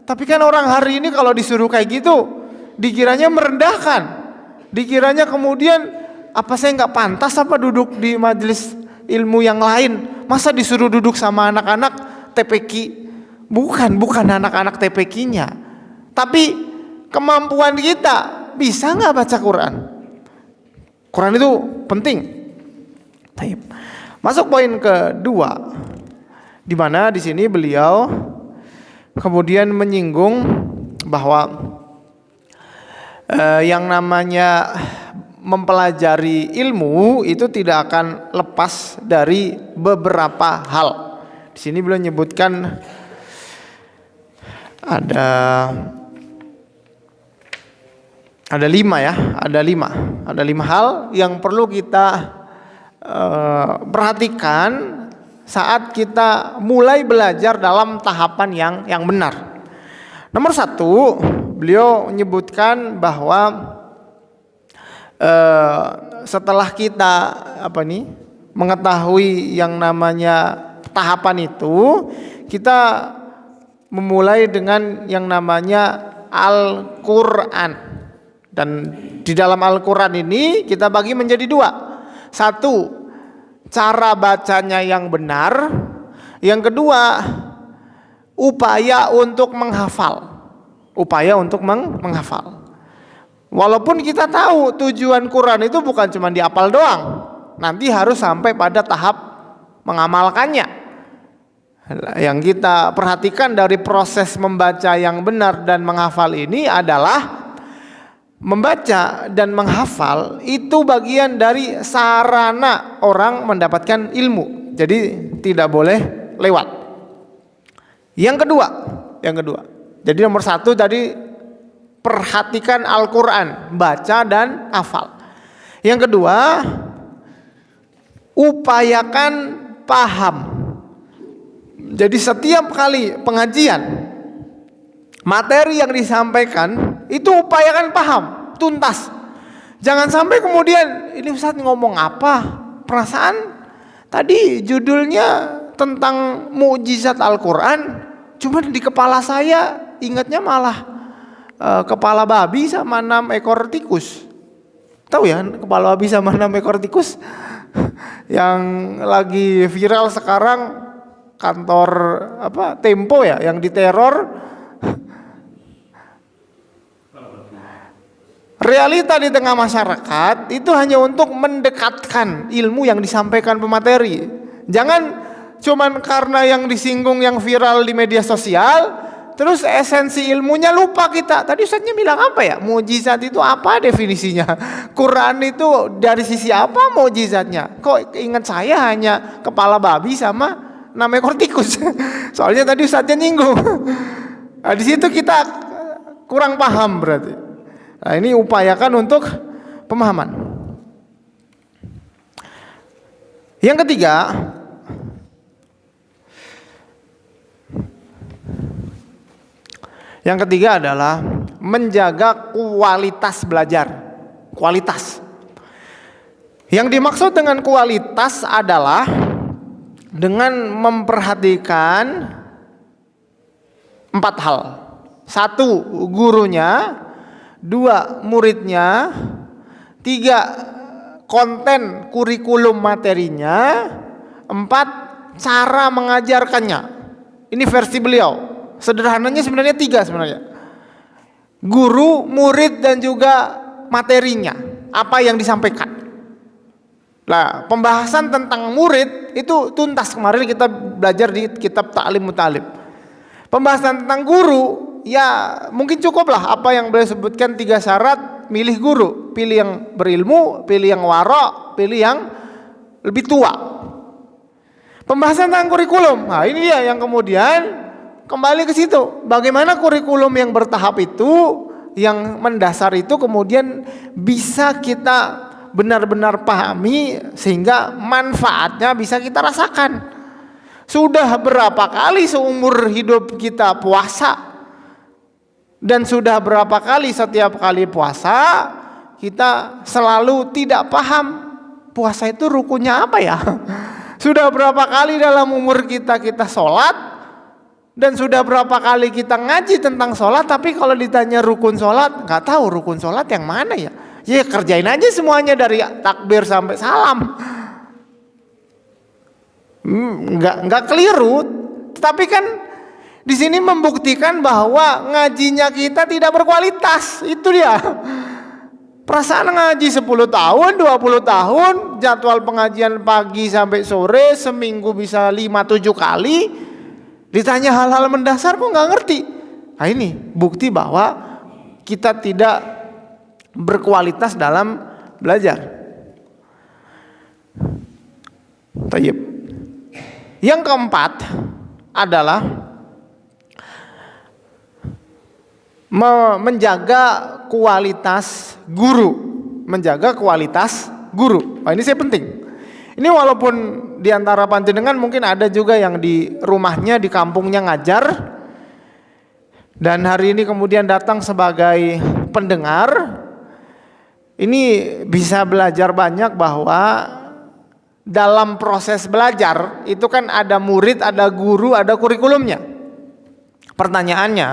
Tapi kan orang hari ini kalau disuruh kayak gitu, dikiranya merendahkan, dikiranya kemudian apa saya nggak pantas apa duduk di majelis ilmu yang lain, masa disuruh duduk sama anak-anak TPQ? Bukan anak-anak TPQ-nya, tapi kemampuan kita bisa nggak baca Quran? Quran itu penting. Masuk poin kedua, di mana di sini beliau kemudian menyinggung bahwa yang namanya mempelajari ilmu itu tidak akan lepas dari beberapa hal. Di sini beliau menyebutkan ada 5 ya, ada 5 hal yang perlu kita perhatikan saat kita mulai belajar dalam tahapan yang benar. Nomor satu, beliau menyebutkan bahwa setelah kita mengetahui yang namanya tahapan itu, kita memulai dengan yang namanya Al-Quran. Dan di dalam Al-Quran ini kita bagi menjadi dua. Satu, cara bacanya yang benar. Yang kedua, upaya untuk menghafal. Menghafal. Walaupun kita tahu tujuan Quran itu bukan cuma dihafal doang, nanti harus sampai pada tahap mengamalkannya. Yang kita perhatikan dari proses membaca yang benar dan menghafal ini adalah membaca dan menghafal itu bagian dari sarana orang mendapatkan ilmu. Jadi tidak boleh lewat. Yang kedua. Jadi nomor satu tadi, perhatikan Al-Quran, baca dan hafal. Yang kedua, upayakan paham. Jadi setiap kali pengajian, materi yang disampaikan itu upayakan paham, tuntas. Jangan sampai kemudian, ini Ustaz ngomong apa? Perasaan tadi judulnya tentang mukjizat Al-Quran, cuma di kepala saya ingatnya malah kepala babi sama 6 ekor tikus. Tahu ya kepala babi sama 6 ekor tikus yang lagi viral sekarang, kantor Tempo ya yang diteror. Realita di tengah masyarakat itu hanya untuk mendekatkan ilmu yang disampaikan pemateri. Jangan cuman karena yang disinggung yang viral di media sosial, terus esensi ilmunya lupa kita. Tadi Ustaznya bilang apa ya? Mukjizat itu apa definisinya? Quran itu dari sisi apa mukjizatnya? Kok ingat saya hanya kepala babi sama 6 ekor tikus? Soalnya tadi Ustaznya nyinggung. Nah, di situ kita kurang paham berarti. Nah, ini upayakan untuk pemahaman. Yang ketiga adalah menjaga kualitas belajar. Kualitas. Yang dimaksud dengan kualitas adalah dengan memperhatikan 4 hal. 1, gurunya. 2, muridnya. 3, konten kurikulum materinya. 4, cara mengajarkannya. Ini versi beliau. Sederhananya sebenarnya 3 sebenarnya. Guru, murid dan juga materinya. Apa yang disampaikan. Nah, pembahasan tentang murid itu tuntas kemarin kita belajar di kitab Ta'lim Muta'alim. Pembahasan tentang guru, ya mungkin cukuplah apa yang beliau sebutkan 3 syarat milih guru. Pilih yang berilmu, pilih yang wara', pilih yang lebih tua. Pembahasan tentang kurikulum. Nah, ini dia yang kemudian kembali ke situ. Bagaimana kurikulum yang bertahap itu, yang mendasar itu kemudian bisa kita benar-benar pahami sehingga manfaatnya bisa kita rasakan. Sudah berapa kali seumur hidup kita puasa, dan sudah berapa kali setiap kali puasa kita selalu tidak paham puasa itu rukunnya apa ya. Sudah berapa kali dalam umur kita sholat, dan sudah berapa kali kita ngaji tentang sholat, tapi kalau ditanya rukun sholat nggak tahu rukun sholat yang mana ya. Ya kerjain aja semuanya dari takbir sampai salam. Nggak keliru, tapi kan di sini membuktikan bahwa ngajinya kita tidak berkualitas. Itu dia. Perasaan ngaji 10 tahun, 20 tahun, jadwal pengajian pagi sampai sore, seminggu bisa 5-7 kali. Ditanya hal-hal mendasar kok nggak ngerti. Nah ini bukti bahwa kita tidak berkualitas dalam belajar. Tayyib. Yang keempat adalah menjaga kualitas guru. Menjaga kualitas guru. Nah, ini saya penting. Ini walaupun di antara panjenengan mungkin ada juga yang di rumahnya, di kampungnya ngajar, dan hari ini kemudian datang sebagai pendengar, ini bisa belajar banyak bahwa dalam proses belajar itu kan ada murid, ada guru, ada kurikulumnya. Pertanyaannya,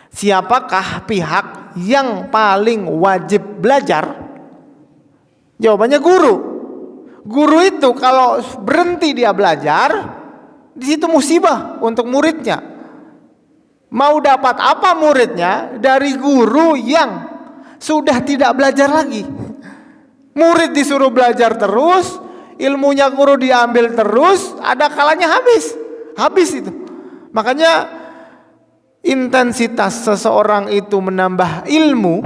siapakah pihak yang paling wajib belajar? Jawabannya guru. Guru itu kalau berhenti dia belajar, di situ musibah untuk muridnya. Mau dapat apa muridnya dari guru yang sudah tidak belajar lagi? Murid disuruh belajar terus, ilmunya guru diambil terus, ada kalanya habis itu. Makanya intensitas seseorang itu menambah ilmu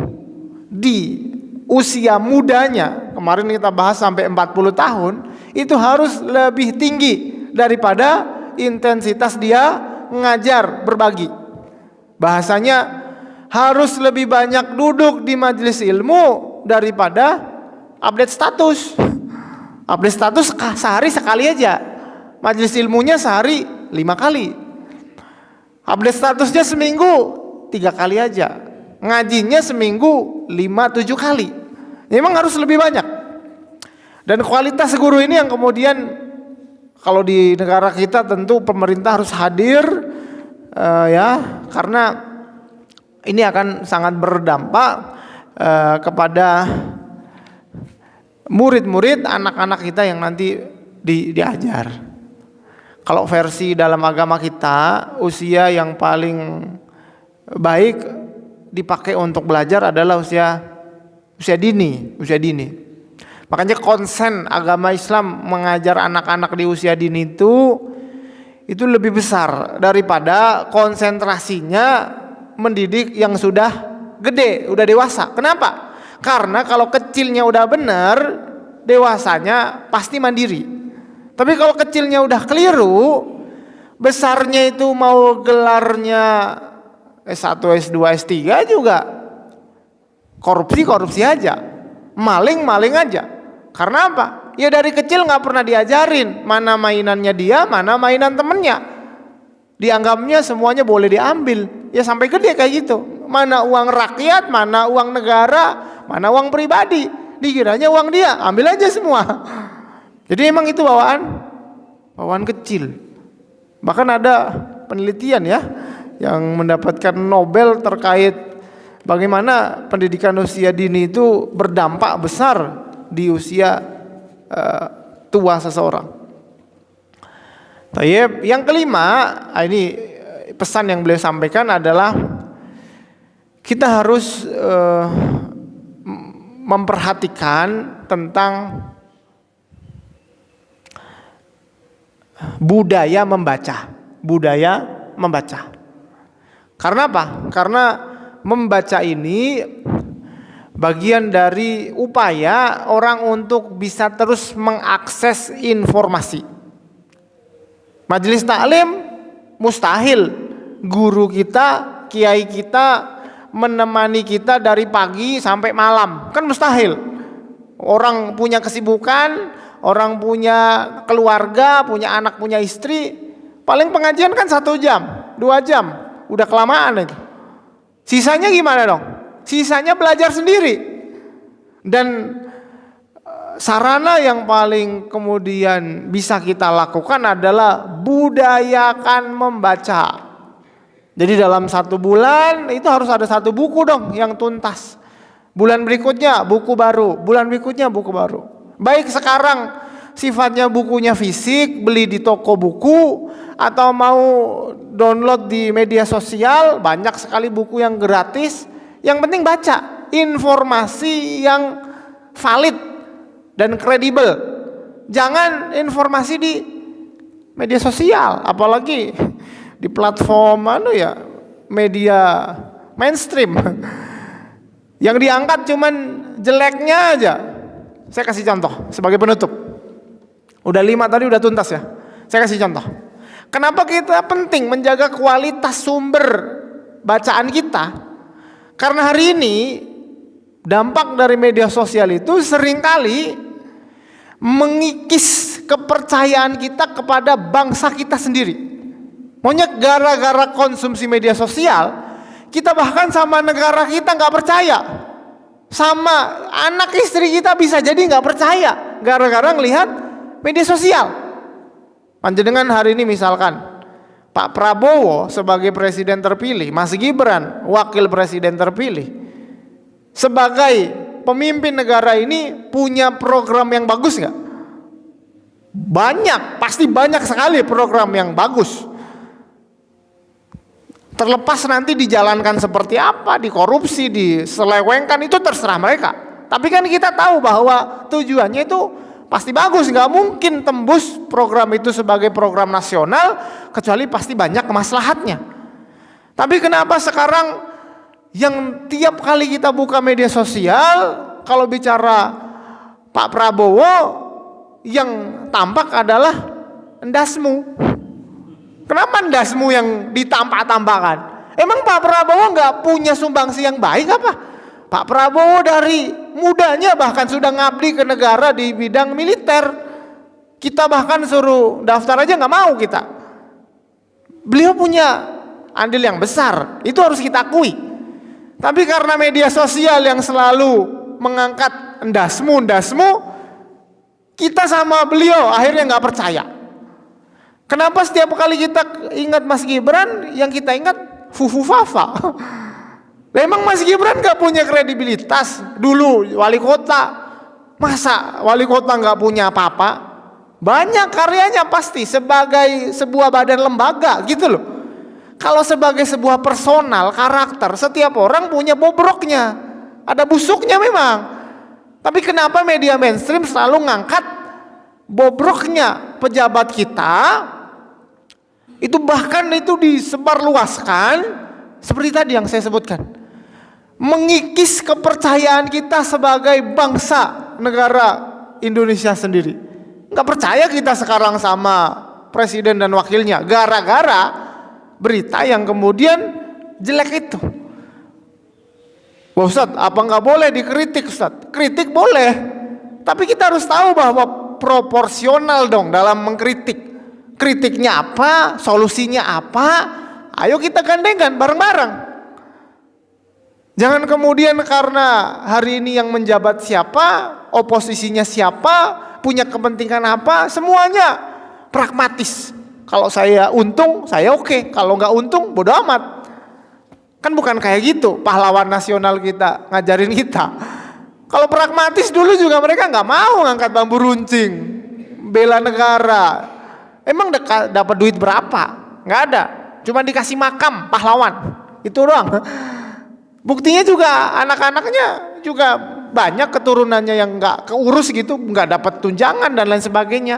di usia mudanya, kemarin kita bahas sampai 40 tahun, itu harus lebih tinggi daripada intensitas dia ngajar, berbagi. Bahasanya harus lebih banyak duduk di majelis ilmu daripada update status. Update status sehari sekali aja, majelis ilmunya sehari 5 kali. Update statusnya seminggu 3 kali aja, ngajinya seminggu 5-7 kali. Memang harus lebih banyak. Dan kualitas guru ini yang kemudian kalau di negara kita tentu pemerintah harus hadir, ya, karena ini akan sangat berdampak kepada murid-murid, anak-anak kita yang nanti diajar. Kalau versi dalam agama kita, usia yang paling baik dipakai untuk belajar adalah usia dini. Makanya konsen agama Islam mengajar anak-anak di usia dini itu lebih besar daripada konsentrasinya mendidik yang sudah gede, udah dewasa. Kenapa? Karena kalau kecilnya udah benar, dewasanya pasti mandiri. Tapi kalau kecilnya udah keliru, besarnya itu mau gelarnya S1, S2, S3 juga korupsi aja, maling aja. Karena apa? Ya dari kecil nggak pernah diajarin mana mainannya dia, mana mainan temennya. Dianggapnya semuanya boleh diambil. Ya sampai gede kayak gitu. Mana uang rakyat, mana uang negara, mana uang pribadi. Dikiranya uang dia, ambil aja semua. Jadi emang itu bawaan kecil. Bahkan ada penelitian ya yang mendapatkan Nobel terkait bagaimana pendidikan usia dini itu berdampak besar di usia tua seseorang. Tayyib, yang kelima, ini pesan yang beliau sampaikan adalah kita harus memperhatikan tentang budaya membaca. Karena apa? Karena membaca ini bagian dari upaya orang untuk bisa terus mengakses informasi. Majelis taklim mustahil guru kita, kiai kita menemani kita dari pagi sampai malam, kan mustahil. Orang punya kesibukan, orang punya keluarga, punya anak, punya istri, paling pengajian kan 1 jam, 2 jam, udah kelamaan itu. Sisanya gimana dong? Sisanya belajar sendiri. Dan sarana yang paling kemudian bisa kita lakukan adalah budayakan membaca. Jadi dalam 1 bulan itu harus ada 1 buku dong yang tuntas. Bulan berikutnya buku baru, bulan berikutnya buku baru. Baik sekarang sifatnya bukunya fisik, beli di toko buku, atau mau download di media sosial, banyak sekali buku yang gratis. Yang penting baca informasi yang valid dan kredibel. Jangan informasi di media sosial, apalagi di platform media mainstream. Yang diangkat cuman jeleknya aja. Saya kasih contoh sebagai penutup. Udah 5 tadi udah tuntas ya. Saya kasih contoh. Kenapa kita penting menjaga kualitas sumber bacaan kita? Karena hari ini dampak dari media sosial itu seringkali mengikis kepercayaan kita kepada bangsa kita sendiri. Maunya gara-gara konsumsi media sosial, kita bahkan sama negara kita nggak percaya, sama anak istri kita bisa jadi nggak percaya gara-gara ngelihat media sosial. Panjenengan hari ini misalkan Pak Prabowo sebagai presiden terpilih, Mas Gibran wakil presiden terpilih, sebagai pemimpin negara ini punya program yang bagus nggak? Banyak, pasti banyak sekali program yang bagus. Terlepas nanti dijalankan seperti apa, dikorupsi, diselewengkan, itu terserah mereka. Tapi kan kita tahu bahwa tujuannya itu pasti bagus, nggak mungkin tembus program itu sebagai program nasional kecuali pasti banyak kemaslahatnya. Tapi kenapa sekarang yang tiap kali kita buka media sosial, kalau bicara Pak Prabowo yang tampak adalah endasmu? Kenapa endasmu yang ditampak-tampakkan? Emang Pak Prabowo nggak punya sumbangsi yang baik apa? Pak Prabowo dari mudanya bahkan sudah ngabdi ke negara di bidang militer. Kita bahkan suruh daftar aja nggak mau kita. Beliau punya andil yang besar, itu harus kita akui. Tapi karena media sosial yang selalu mengangkat endasmu, kita sama beliau akhirnya nggak percaya. Kenapa setiap kali kita ingat Mas Gibran, yang kita ingat Fufu Fafa? Emang Mas Gibran gak punya kredibilitas dulu wali kota? Masa wali kota gak punya apa-apa? Banyak karyanya pasti sebagai sebuah badan lembaga gitu loh. Kalau sebagai sebuah personal karakter, setiap orang punya bobroknya, ada busuknya memang. Tapi kenapa media mainstream selalu ngangkat bobroknya pejabat kita? Itu bahkan itu disebarluaskan seperti tadi yang saya sebutkan, mengikis kepercayaan kita sebagai bangsa negara Indonesia sendiri. Nggak percaya kita sekarang sama presiden dan wakilnya gara-gara berita yang kemudian jelek itu. Wah Ustadz, apa nggak boleh dikritik Ustadz? Kritik boleh, tapi kita harus tahu bahwa proporsional dong dalam mengkritik. Kritiknya apa, solusinya apa, ayo kita gandengkan bareng-bareng. Jangan kemudian karena hari ini yang menjabat siapa, oposisinya siapa, punya kepentingan apa, semuanya pragmatis. Kalau saya untung, saya oke. Kalau nggak untung, bodo amat. Kan bukan kayak gitu pahlawan nasional kita ngajarin kita. Kalau pragmatis dulu juga mereka nggak mau ngangkat bambu runcing, bela negara. Emang dapat duit berapa? Nggak ada. Cuma dikasih makam pahlawan. Itu doang. Buktinya juga anak-anaknya juga banyak keturunannya yang nggak keurus gitu, nggak dapat tunjangan dan lain sebagainya.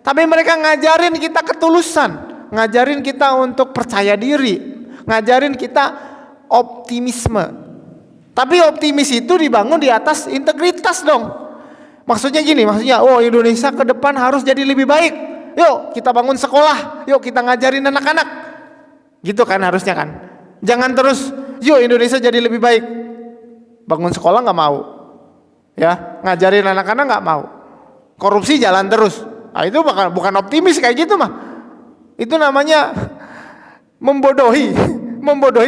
Tapi mereka ngajarin kita ketulusan, ngajarin kita untuk percaya diri, ngajarin kita optimisme. Tapi optimis itu dibangun di atas integritas dong. Maksudnya gini, oh Indonesia ke depan harus jadi lebih baik. Yuk kita bangun sekolah, yuk kita ngajarin anak-anak. Gitu kan harusnya kan. Jangan terus, yuk Indonesia jadi lebih baik. Bangun sekolah nggak mau, ya ngajarin anak-anak nggak mau. Korupsi jalan terus. Nah, itu bukan optimis kayak gitu mah. Itu namanya membodohi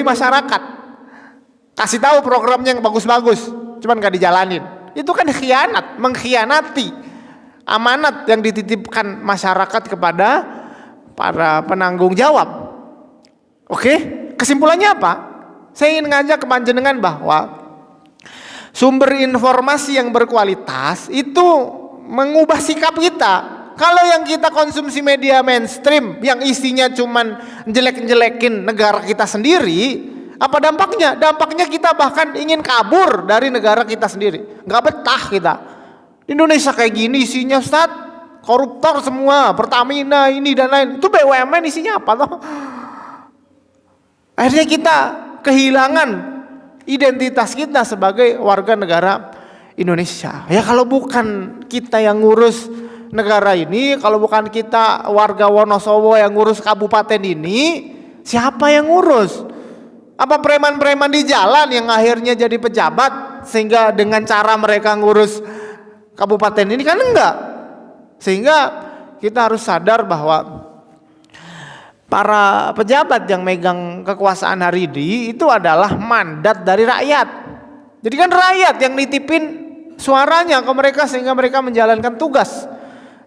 masyarakat. Kasih tahu programnya yang bagus-bagus, cuman nggak dijalanin. Itu kan khianat, mengkhianati amanat yang dititipkan masyarakat kepada para penanggung jawab. Oke, kesimpulannya apa? Saya ingin ngajak ke panjenengan bahwa sumber informasi yang berkualitas itu mengubah sikap kita. Kalau yang kita konsumsi media mainstream yang isinya cuman jelek-jelekin negara kita sendiri, apa dampaknya? Dampaknya kita bahkan ingin kabur dari negara kita sendiri. Nggak betah kita. Indonesia kayak gini isinya Ustaz, koruptor semua, Pertamina ini dan lain. Itu BUMN isinya apa toh? Akhirnya kita kehilangan identitas kita sebagai warga negara Indonesia. Ya kalau bukan kita yang ngurus negara ini, kalau bukan kita warga Wonosobo yang ngurus kabupaten ini, siapa yang ngurus? Apa preman-preman di jalan yang akhirnya jadi pejabat sehingga dengan cara mereka ngurus kabupaten ini? Kan enggak. Sehingga kita harus sadar bahwa para pejabat yang megang kekuasaan hari ini itu adalah mandat dari rakyat. Jadi kan rakyat yang nitipin suaranya ke mereka sehingga mereka menjalankan tugas.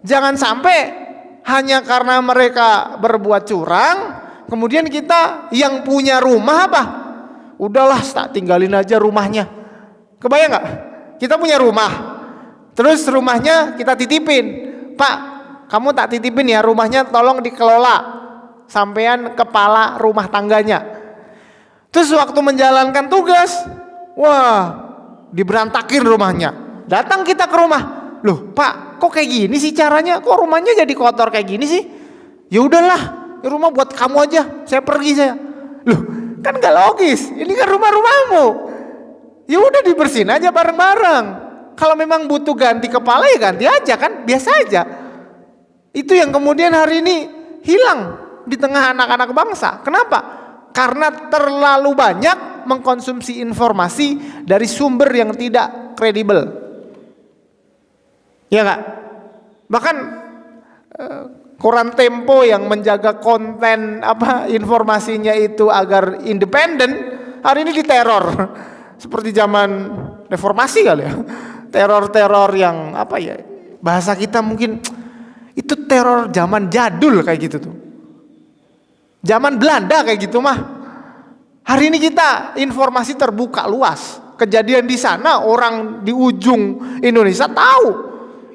Jangan sampai hanya karena mereka berbuat curang, kemudian kita yang punya rumah apa? Udahlah, tak tinggalin aja rumahnya. Kebayang nggak? Kita punya rumah, terus rumahnya kita titipin. Pak, kamu tak titipin ya rumahnya, tolong dikelola. Sampean kepala rumah tangganya. Terus waktu menjalankan tugas, wah, diberantakin rumahnya. Datang kita ke rumah, loh Pak, kok kayak gini sih caranya? Kok rumahnya jadi kotor kayak gini sih? Ya udahlah, rumah buat kamu aja, saya pergi saya. Loh, kan gak logis. Ini kan rumahmu. Ya udah dibersihin aja bareng-bareng. Kalau memang butuh ganti kepala ya ganti aja kan, biasa aja. Itu yang kemudian hari ini hilang di tengah anak-anak bangsa. Kenapa? Karena terlalu banyak mengkonsumsi informasi dari sumber yang tidak kredibel. Ya Kak? Bahkan koran Tempo yang menjaga konten informasinya itu agar independen, hari ini diteror. Seperti zaman reformasi kali ya. Teror-teror yang bahasa kita mungkin itu teror zaman jadul kayak gitu tuh. Zaman Belanda kayak gitu mah. Hari ini kita informasi terbuka luas. Kejadian di sana orang di ujung Indonesia tahu.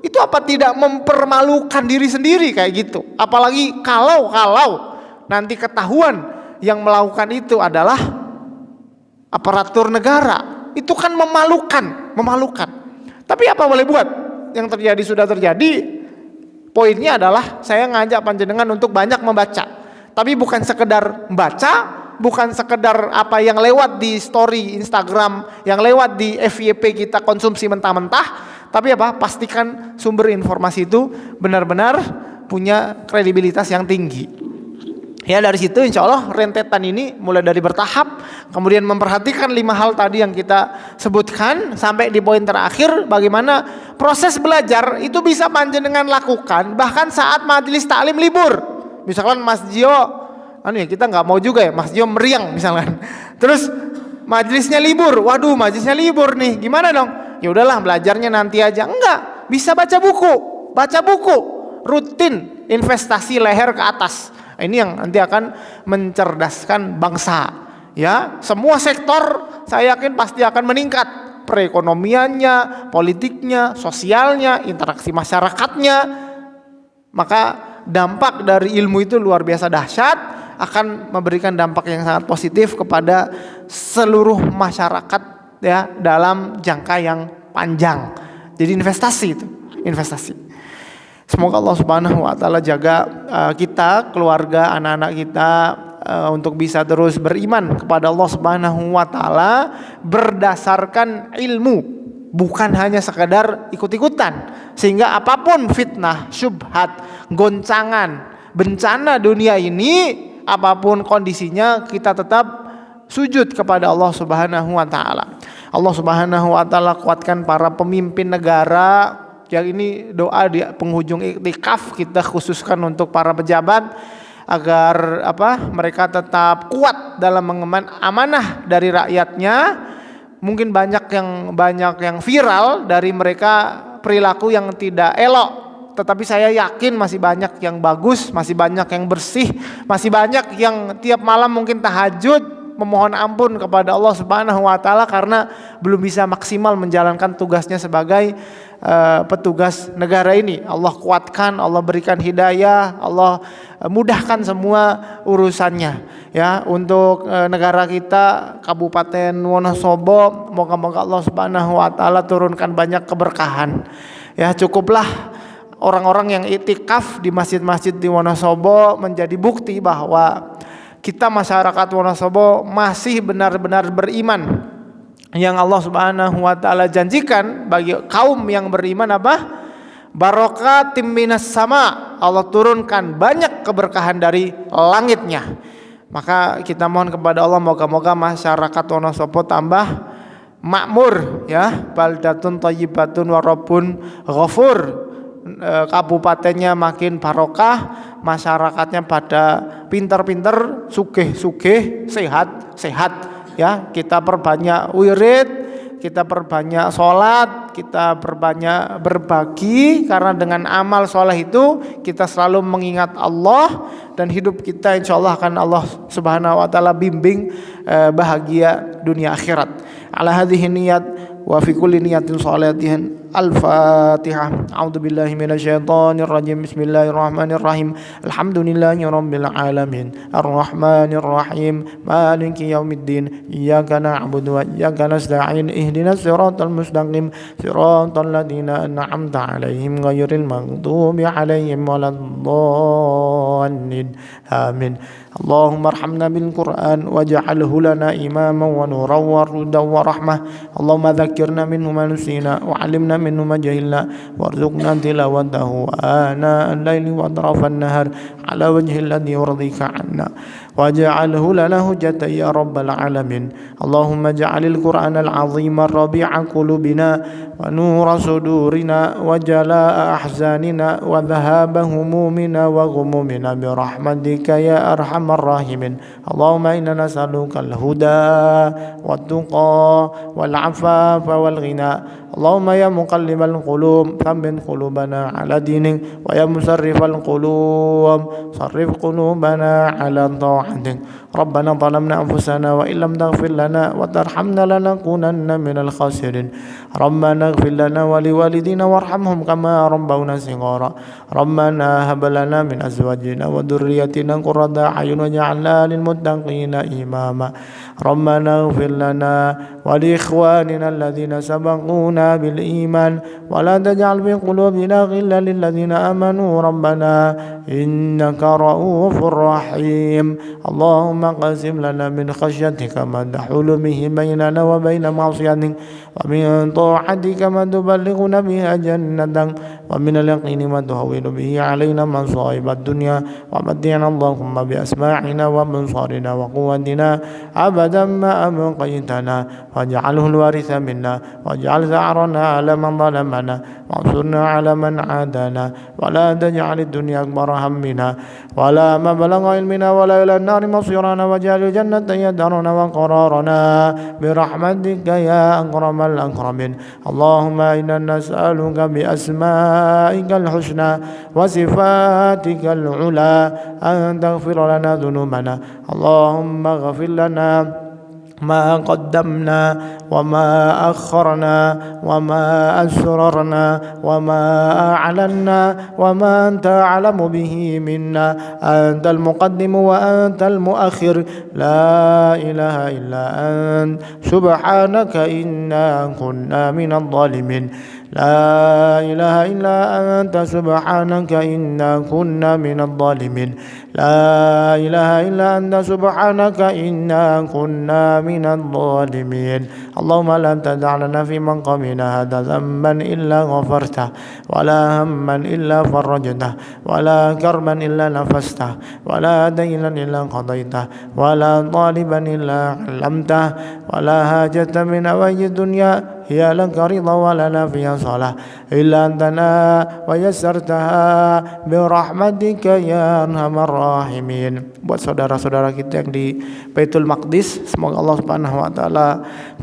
Itu apa tidak mempermalukan diri sendiri kayak gitu. Apalagi kalau nanti ketahuan yang melakukan itu adalah aparatur negara. Itu kan memalukan. Tapi apa boleh buat? Yang terjadi sudah terjadi. Poinnya adalah saya ngajak panjenengan untuk banyak membaca. Tapi bukan sekedar baca, bukan sekedar apa yang lewat di story Instagram, yang lewat di FYP kita konsumsi mentah-mentah, tapi pastikan sumber informasi itu benar-benar punya kredibilitas yang tinggi. Ya dari situ insya Allah rentetan ini mulai dari bertahap, kemudian memperhatikan 5 hal tadi yang kita sebutkan sampai di poin terakhir, bagaimana proses belajar itu bisa panjenengan lakukan bahkan saat majelis taklim libur. Misalkan Mas Gio, kita nggak mau juga ya Mas Gio meriang misalkan. Terus majelisnya libur, waduh majelisnya libur nih, gimana dong? Ya udahlah belajarnya nanti aja. Enggak, bisa baca buku, rutin investasi leher ke atas. Ini yang nanti akan mencerdaskan bangsa. Ya, semua sektor saya yakin pasti akan meningkat. Perekonomiannya, politiknya, sosialnya, interaksi masyarakatnya. Maka dampak dari ilmu itu luar biasa dahsyat, akan memberikan dampak yang sangat positif kepada seluruh masyarakat ya dalam jangka yang panjang. Jadi investasi. Semoga Allah Subhanahu wa taala jaga kita, keluarga, anak-anak kita untuk bisa terus beriman kepada Allah Subhanahu wa taala berdasarkan ilmu. Bukan hanya sekadar ikut-ikutan, sehingga apapun fitnah, syubhat, goncangan, bencana dunia ini, apapun kondisinya kita tetap sujud kepada Allah Subhanahu wa taala. Allah Subhanahu wa taala kuatkan para pemimpin negara. Yang ini doa di penghujung iktikaf kita khususkan untuk para pejabat agar mereka tetap kuat dalam mengemban amanah dari rakyatnya. Mungkin banyak yang viral dari mereka perilaku yang tidak elok, tetapi saya yakin masih banyak yang bagus, masih banyak yang bersih, masih banyak yang tiap malam mungkin tahajud memohon ampun kepada Allah Subhanahu wa taala karena belum bisa maksimal menjalankan tugasnya sebagai petugas negara ini. Allah kuatkan, Allah berikan hidayah, Allah mudahkan semua urusannya ya untuk negara kita Kabupaten Wonosobo. Moga-moga Allah Subhanahu wa taala turunkan banyak keberkahan. Ya, cukuplah orang-orang yang iktikaf di masjid-masjid di Wonosobo menjadi bukti bahwa kita masyarakat Wonosobo masih benar-benar beriman. Yang Allah Subhanahu wa taala janjikan bagi kaum yang beriman barakatim minas sama. Allah turunkan banyak keberkahan dari langitnya. Maka kita mohon kepada Allah moga-moga masyarakat Wonosobo tambah makmur ya, baldatun thayyibatun wa rabbun ghafur. kabupatennya makin barokah, masyarakatnya pada pinter-pinter, sugih-sugih, sehat-sehat ya. Kita perbanyak wirid, kita perbanyak sholat, kita perbanyak berbagi, karena dengan amal soleh itu kita selalu mengingat Allah, dan hidup kita insya Allah akan Allah subhanahu wa ta'ala bimbing bahagia dunia akhirat. Ala hadhihi niyat wa fi kulli niyatin sholihatin. Al-Fatihah. A'udzubillahi minasyaitonir rajim. Bismillahirrahmanirrahim. Alhamdulillahi rabbil alamin. Arrahmanir rahim. Maliki yaumiddin. Iyyaka na'budu wa iyyaka nasta'in. Ihdinas siratal mustaqim. Siratal ladzina an'amta 'alaihim ghairil maghdubi 'alaihim waladdallin. Amin. Allahumma arhamna bil Qur'an waj'alhu lana imaman wa nuran wa hudan wa rahmah. Allahumma dzakkirna minhu ma nusina wa 'allimna minhu ma jahilna warzuqna tilawatahu ana al-laili wa atrafan nahar ala wajhi alladhi yurdika 'anna waj'alhu lana hujjatan ya rabbal alamin. Allahumma ij'alil Qur'ana al-'azima rabi'a qulubina wa nura sudurina wa jalaa ahzanina wa dhahaba humumina wa ghumumina bi rahmatika ya arhamar rahimin. Allahumma inna nas'aluka al-huda wat-tuqa wal-'afafa wal-ghina. Allahumma ya muqallibal qulub thabbit qulubana ala dinik wa ya musarrifal qulub sarrif qulubana ala ta'atik. Rabbana zalamna anfusana wa illam taghfir lana wa tarhamna lanakunanna minal khasirin. Rabbana ighfir lana wa liwalidina warhamhum kama rabbawna shighara. Rabbana hab lana min azwajina wa dhurriyyatina qurrata a'yun waj'alna lil muttaqina imama. Rabbana ighfir lana wa li ikhwanina alladhina sabaquna bil iman wa la taj'al fi qulubina ghillan lil ladzina amanu rabbana innaka ra'ufur rahim. Allahumma qasim lana min khashyatika ma tahulu bihi bainana wa baina ma'siyatik wa min ta'atika ma tuballighuna biha jannatak wa min al-yaqini ma tuhawwinu bihi alaina masa'ibad dunya wa matti'na Allahumma bi asma'ina wa absarina wa quwwatina abadan ma abqaytana waj'alhu al-waritha minna waj'al tha'rana 'ala man zalamana wansurna 'ala man 'adana wa la taj'al ad-dunya akbara hammina wa la mablagha ilmina wa la ila an-nari masirana waj'al al-jannata hiya daruna wa qararana bi rahmatika ya akramal akramin. Allahumma inna nas'aluka bi asma'ika al-husna wa sifatika al-ula an taghfir lana dhunubana. Allahumma ighfir lana ما قدمنا وما أخرنا وما أسررنا وما أعلنا وما أنت أعلم به منا. أنت المقدم وأنت المؤخر لا إله إلا أنت سبحانك إنا كنا من الظالمين. لا إله إلا أنت سبحانك إنا كنا من الظالمين. لا إله إلا أنت سبحانك إنا كنا من الظالمين. اللهم لا تدع لنا في مقامنا هذا ذنبا إلا غفرته ولا هما إلا فرجته ولا كربا إلا نفسته ولا دينا إلا قضيته ولا طالبا إلا علمته ولا حاجة من حوائج الدنيا هي لك رضا ولنا فيها صلاح إلا أنتنا ويسرتها برحمتك يا أرحم الراحمين. Buat saudara-saudara kita yang di Baitul Maqdis, semoga Allah Subhanahu wa taala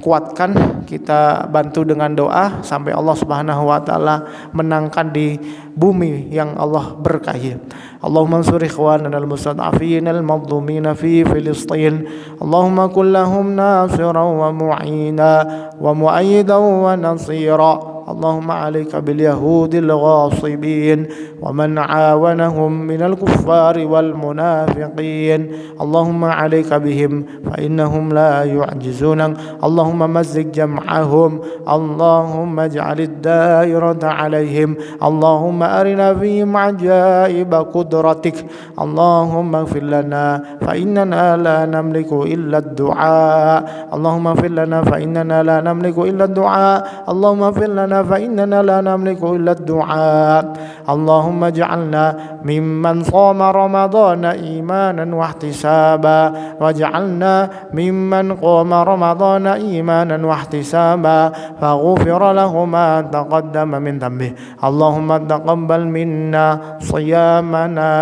kuatkan, kita bantu dengan doa sampai Allah Subhanahu wa taala menangkan di bumi yang Allah berkahi. Allahumma ansur ikhwanana al-mustad'afin al-madlumin fi Filistin. Allahumma kun lahum nasiran wa mu'ina wa mu'ayyidan wa nasira. اللهم عليك باليهود الغاصبين ومن عاونهم من الكفار والمنافقين. اللهم عليك بهم فإنهم لا يعجزونك. اللهم مزق جمعهم. اللهم اجعل الدائرة عليهم. اللهم أرنا فيهم عجائب قدرتك. اللهم اغفر لنا فإننا لا نملك إلا الدعاء. اللهم اغفر لنا فإننا لا نملك إلا الدعاء. اللهم اغفر لنا ربنا فإننا لا نملك إلا الدعاء اللهم اجعلنا ممن صام رمضان إيمانا واحتسابا واجعلنا ممن قام رمضان إيمانا واحتسابا فغفر له ما تقدم من ذنبه اللهم تقبل منا صيامنا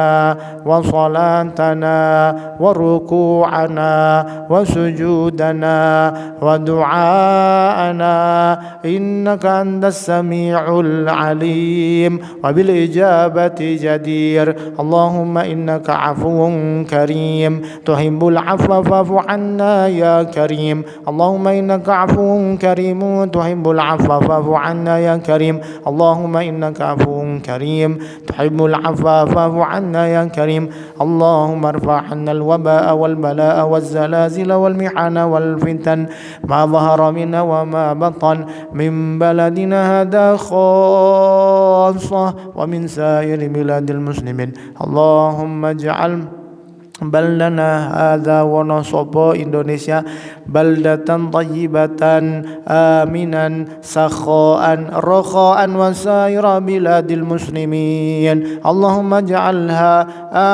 وصلاتنا وركوعنا وسجودنا ودعاءنا إنك أنت السميع العليم وبالإجابة جدير اللهم إنك عفو كريم تحب العفو فاعف عنا يا كريم اللهم إنك عفو كريم تحب العفو فاعف عنا يا كريم اللهم إنك عفو كريم تحب العفو فاعف عنا يا كريم اللهم ارفع عنا الوباء والبلاء والزلازل والمحن والفتن ما ظهر منا وما بطن من بلدنا هذا خاصة ومن سائر بلاد المسلمين اللهم اجعل بلدنا هذا ونصب Indonesia بلدة طيبة آمنا سخاء رخاء وسائر بلاد المسلمين اللهم اجعلها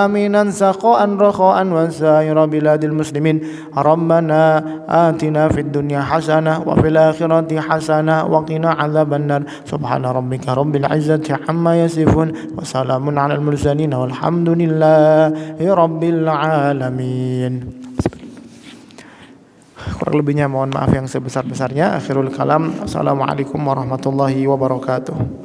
آمنا سخاء رخاء وسائر بلاد المسلمين ربنا آتنا في الدنيا حسنة وفي الآخرة حسنة وقنا عذاب النار سبحان ربك رب العزة عما يصفون وسلام على المرسلين والحمد لله رب العالمين. Kurang lebihnya mohon maaf yang sebesar-besarnya. Akhirul kalam. Assalamualaikum warahmatullahi wabarakatuh.